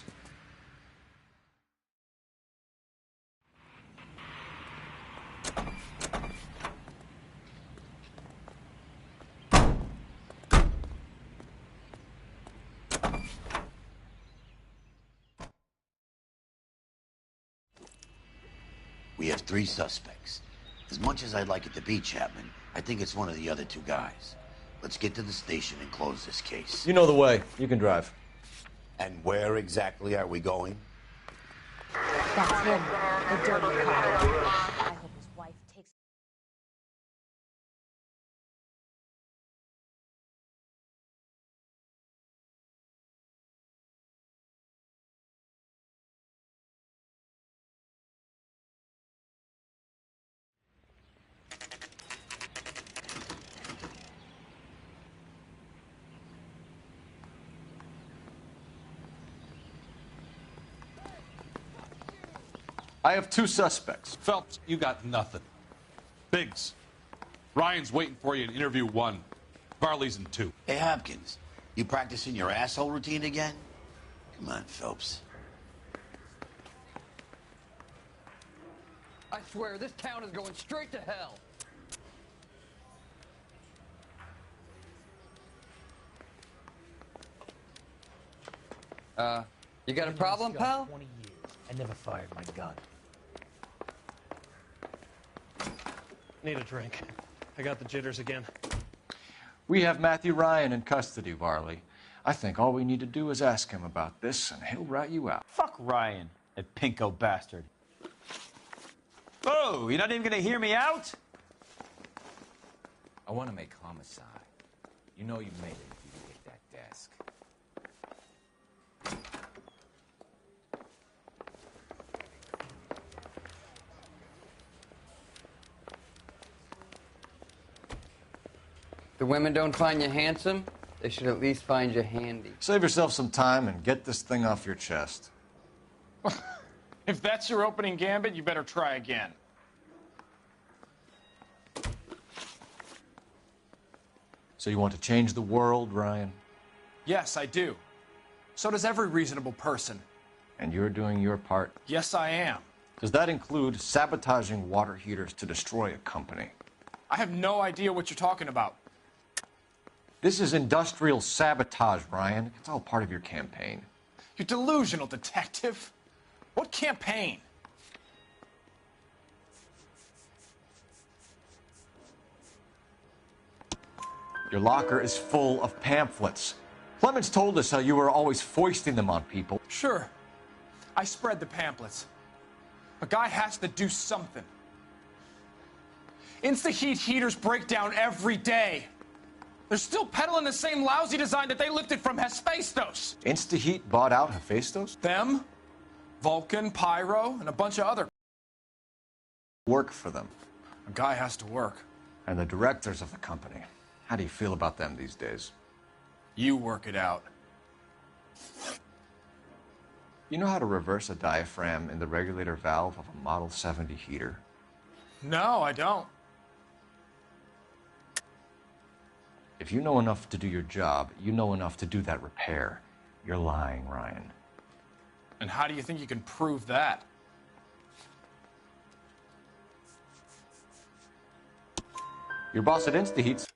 We have 3 suspects. As much as I'd like it to be Chapman, I think it's one of the other 2 guys. Let's get to the station and close this case. You know the way. You can drive. And where exactly are we going? That's him, the dirty cop. I hope his wife takes... I have 2 suspects. Phelps, you got nothing. Biggs, Ryan's waiting for you in interview 1. Varley's in 2. Hey, Hopkins, you practicing your asshole routine again? Come on, Phelps. I swear, this town is going straight to hell. You got a problem, pal? 20 years. I never fired my gun. Need a drink. I got the jitters again. We have Matthew Ryan in custody, Varley. I think all we need to do is ask him about this, and he'll rat you out. Fuck Ryan, that pinko bastard. Oh, you're not even gonna hear me out? I want to make homicide. You know you made it if you can get that desk. The women don't find you handsome, they should at least find you handy. Save yourself some time and get this thing off your chest. If that's your opening gambit, you better try again. So you want to change the world, Ryan? Yes, I do. So does every reasonable person. And you're doing your part? Yes, I am. Does that include sabotaging water heaters to destroy a company? I have no idea what you're talking about. This is industrial sabotage, Ryan. It's all part of your campaign. You're delusional, detective. What campaign? Your locker is full of pamphlets. Clemens told us how you were always foisting them on people. Sure. I spread the pamphlets. A guy has to do something. Insta-heat heaters break down every day. They're still peddling the same lousy design that they lifted from Hephaestus. Insta-heat bought out Hephaestus? Them, Vulcan, Pyro, and a bunch of other... Work for them. A guy has to work. And the directors of the company. How do you feel about them these days? You work it out. You know how to reverse a diaphragm in the regulator valve of a Model 70 heater? No, I don't. If you know enough to do your job, you know enough to do that repair. You're lying, Ryan. And how do you think you can prove that? Your boss at InstaHeat's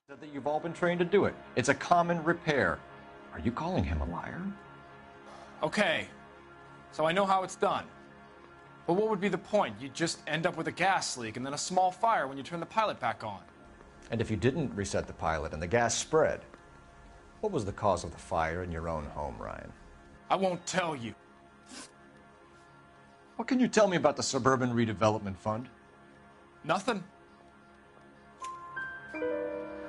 Said that you've all been trained to do it. It's a common repair. Are you calling him a liar? Okay, so I know how it's done. But what would be the point? You'd just end up with a gas leak and then a small fire when you turn the pilot back on. And if you didn't reset the pilot and the gas spread, what was the cause of the fire in your own home, Ryan? I won't tell you. What can you tell me about the Suburban Redevelopment Fund? Nothing.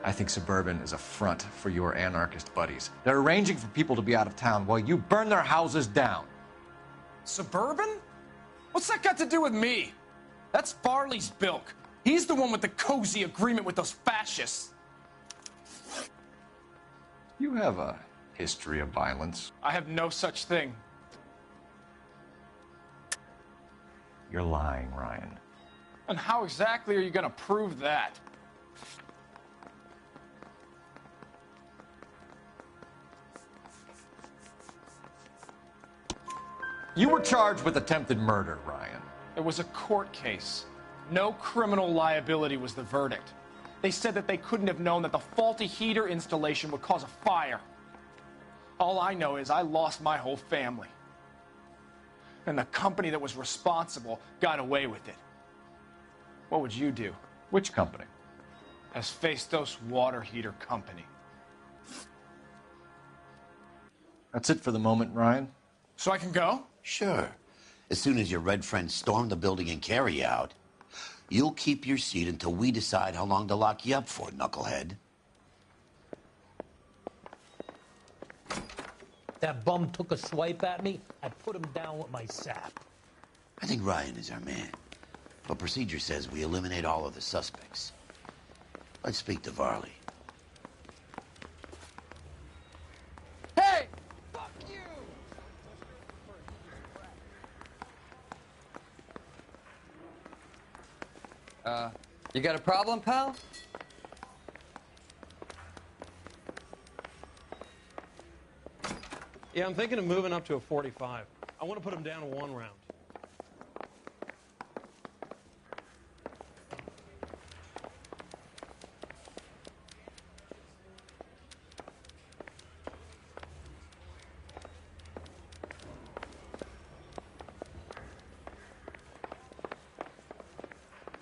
I think Suburban is a front for your anarchist buddies. They're arranging for people to be out of town while you burn their houses down. Suburban? What's that got to do with me? That's Farley's bilk. He's the one with the cozy agreement with those fascists. You have a history of violence. I have no such thing. You're lying, Ryan. And how exactly are you going to prove that? You were charged with attempted murder, Ryan. It was a court case. No criminal liability was the verdict. They said that they couldn't have known that the faulty heater installation would cause a fire. All I know is I lost my whole family. And the company that was responsible got away with it. What would you do? Which company? Hephaestus Water Heater Company. That's it for the moment, Ryan. So I can go? Sure. As soon as your red friends storm the building and carry out, you'll keep your seat until we decide how long to lock you up for, knucklehead. That bum took a swipe at me. I put him down with my sap. I think Ryan is our man. But procedure says we eliminate all of the suspects. Let's speak to Varley. Hey! Fuck you! You got a problem, pal? Yeah, I'm thinking of moving up to a 45. I want to put him down to 1 round.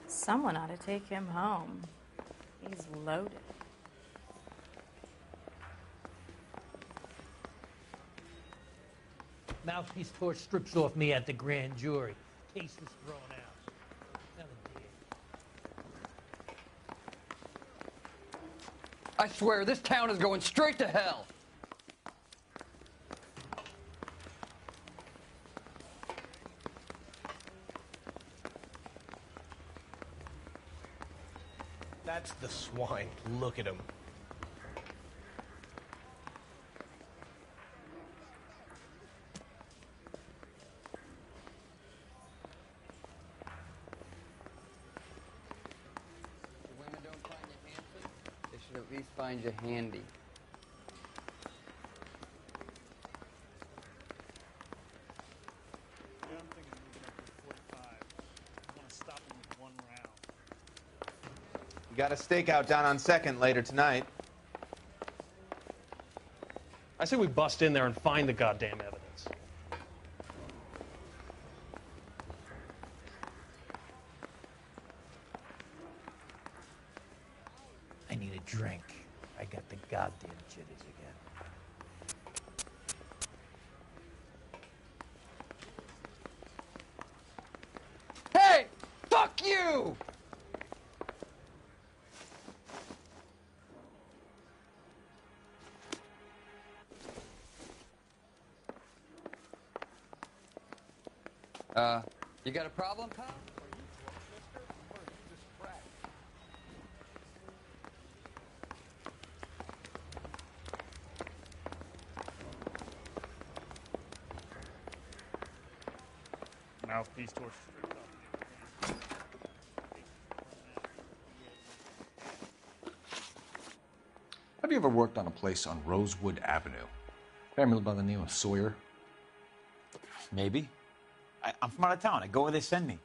Someone ought to take him home. He's loaded. Mouthpiece torch strips off me at the grand jury. Case was thrown out. Never did. I swear, this town is going straight to hell. That's the swine. Look at him. The women don't find you handsome, they should at least find you handy. Yeah, I'm thinking of moving up to 45. I want to stop him with 1 round. You got a stakeout down on 2nd later tonight. I say we bust in there and find the goddamn evidence. I need a drink. I got the goddamn jitters again. Hey! Fuck you! You got a problem, pal? Mouthpiece torch stripped off. Have you ever worked on a place on Rosewood Avenue? Family by the name of Sawyer? Maybe. I'm from out of town. I go where they send me.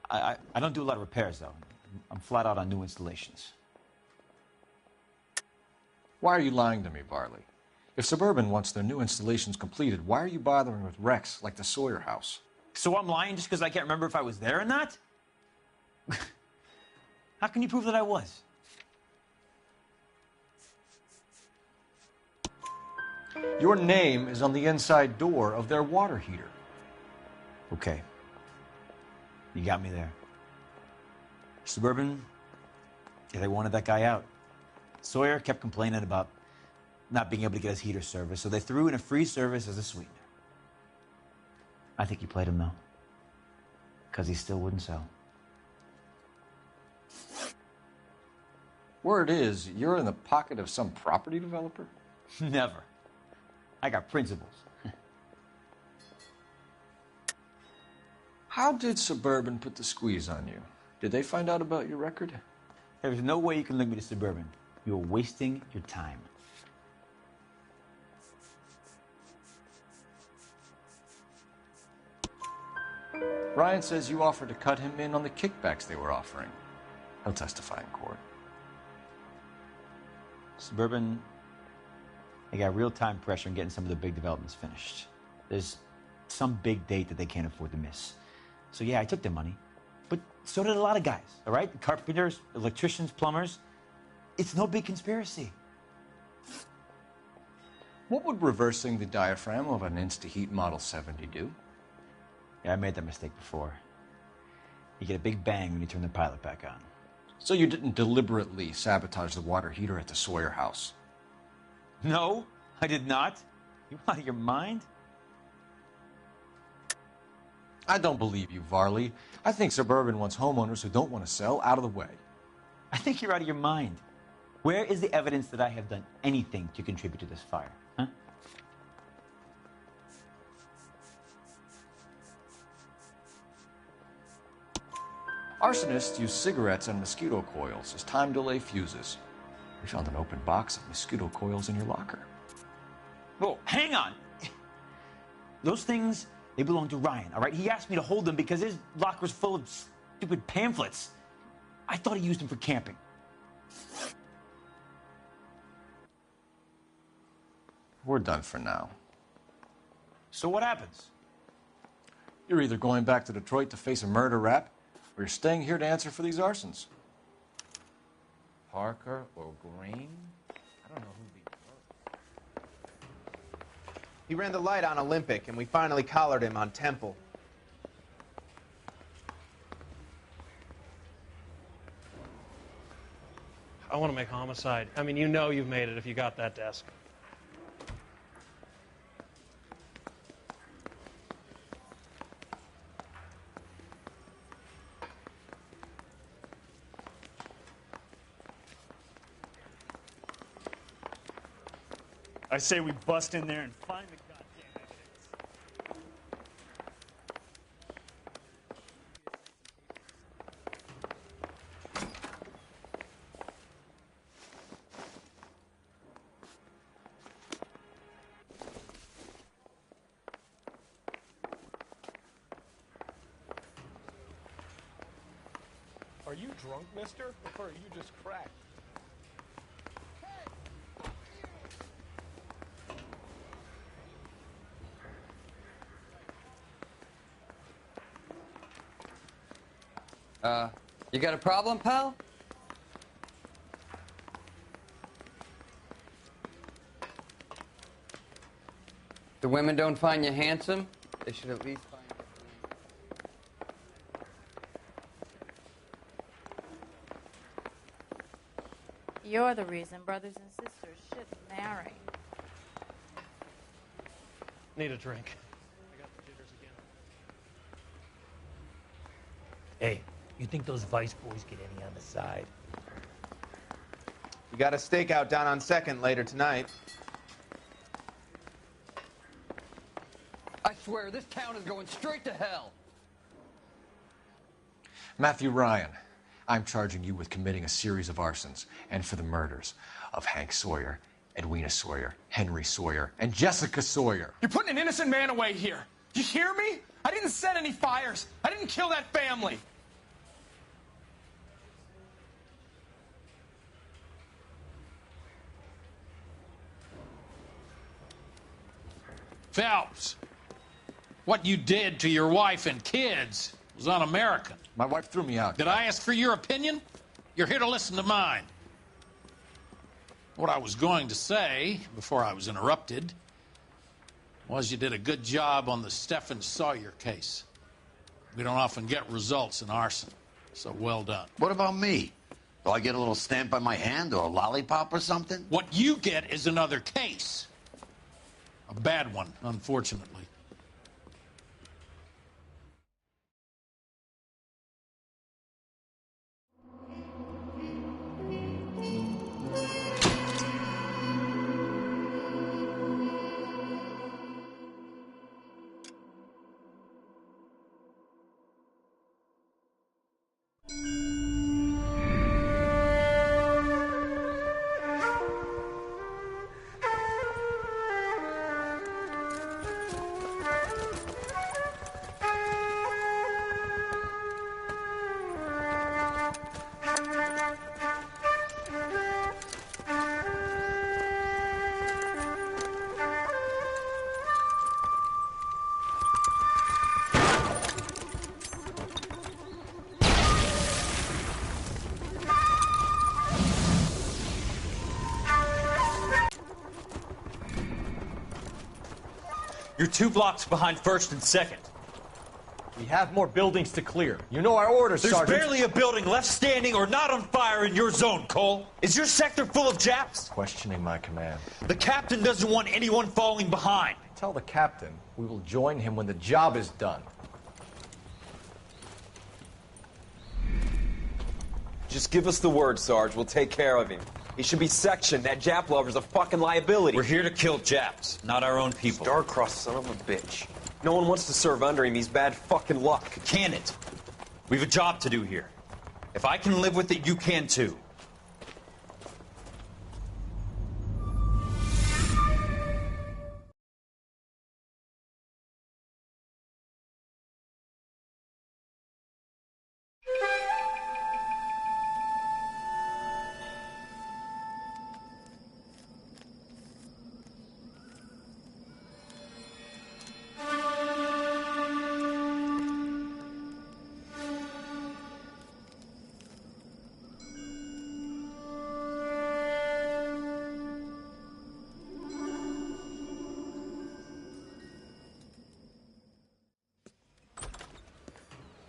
I don't do a lot of repairs, though. I'm flat out on new installations. Why are you lying to me, Varley? If Suburban wants their new installations completed, why are you bothering with wrecks like the Sawyer house? So I'm lying just because I can't remember if I was there or not? How can you prove that I was? Your name is on the inside door of their water heater. Okay. You got me there. Suburban, yeah, they wanted that guy out. Sawyer kept complaining about not being able to get his heater service, so they threw in a free service as a sweetener. I think he played him, though, because he still wouldn't sell. Word is, you're in the pocket of some property developer? Never. I got principles. How did Suburban put the squeeze on you? Did they find out about your record? There's no way you can link me to Suburban. You're wasting your time. Ryan says you offered to cut him in on the kickbacks they were offering. He'll testify in court. Suburban, they got real-time pressure on getting some of the big developments finished. There's some big date that they can't afford to miss. So yeah, I took their money, but so did a lot of guys, all right? Carpenters, electricians, plumbers. It's no big conspiracy. What would reversing the diaphragm of an Insta-Heat Model 70 do? Yeah, I made that mistake before. You get a big bang when you turn the pilot back on. So you didn't deliberately sabotage the water heater at the Sawyer house? No, I did not. You out of your mind? I don't believe you, Varley. I think Suburban wants homeowners who don't want to sell out of the way. I think you're out of your mind. Where is the evidence that I have done anything to contribute to this fire? Huh? Arsonists use cigarettes and mosquito coils as time delay fuses. We found an open box of mosquito coils in your locker. Whoa, hang on. Those things, they belong to Ryan, all right? He asked me to hold them because his locker's full of stupid pamphlets. I thought he used them for camping. We're done for now. So what happens? You're either going back to Detroit to face a murder rap, or you're staying here to answer for these arsons. Parker or Green? I don't know who'd be worse. He ran the light on Olympic, and we finally collared him on Temple. I want to make homicide. I mean, you know you've made it if you got that desk. I say we bust in there and find the goddamn evidence. Are you drunk, mister? Or are you just cracked? You got a problem, pal? The women don't find you handsome? They should at least find you. You're the reason brothers and sisters shouldn't marry. Need a drink. I got the jitters again. Hey, you think those Vice boys get any on the side? We got a stakeout down on 2nd later tonight. I swear, this town is going straight to hell. Matthew Ryan, I'm charging you with committing a series of arsons and for the murders of Hank Sawyer, Edwina Sawyer, Henry Sawyer, and Jessica Sawyer. You're putting an innocent man away here. You hear me? I didn't set any fires. I didn't kill that family. Phelps, what you did to your wife and kids was un-American. My wife threw me out. Did I ask for your opinion? You're here to listen to mine. What I was going to say, before I was interrupted, was you did a good job on the Stephen Sawyer case. We don't often get results in arson, so well done. What about me? Do I get a little stamp on my hand or a lollipop or something? What you get is another case. A bad one, unfortunately. You're 2 blocks behind 1st and 2nd. We have more buildings to clear. You know our orders, Sergeant. There's barely a building left standing or not on fire in your zone, Cole. Is your sector full of Japs? Questioning my command. The captain doesn't want anyone falling behind. Tell the captain we will join him when the job is done. Just give us the word, Sarge. We'll take care of him. He should be sectioned. That Jap lover's a fucking liability. We're here to kill Japs, not our own people. Star-crossed son of a bitch. No one wants to serve under him. He's bad fucking luck. Can it? We have a job to do here. If I can live with it, you can too.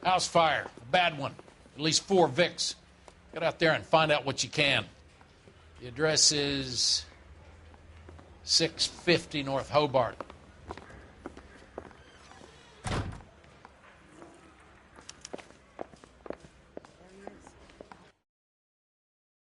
House fire. A bad one. At least 4 Vicks. Get out there and find out what you can. The address is 650 North Hobart.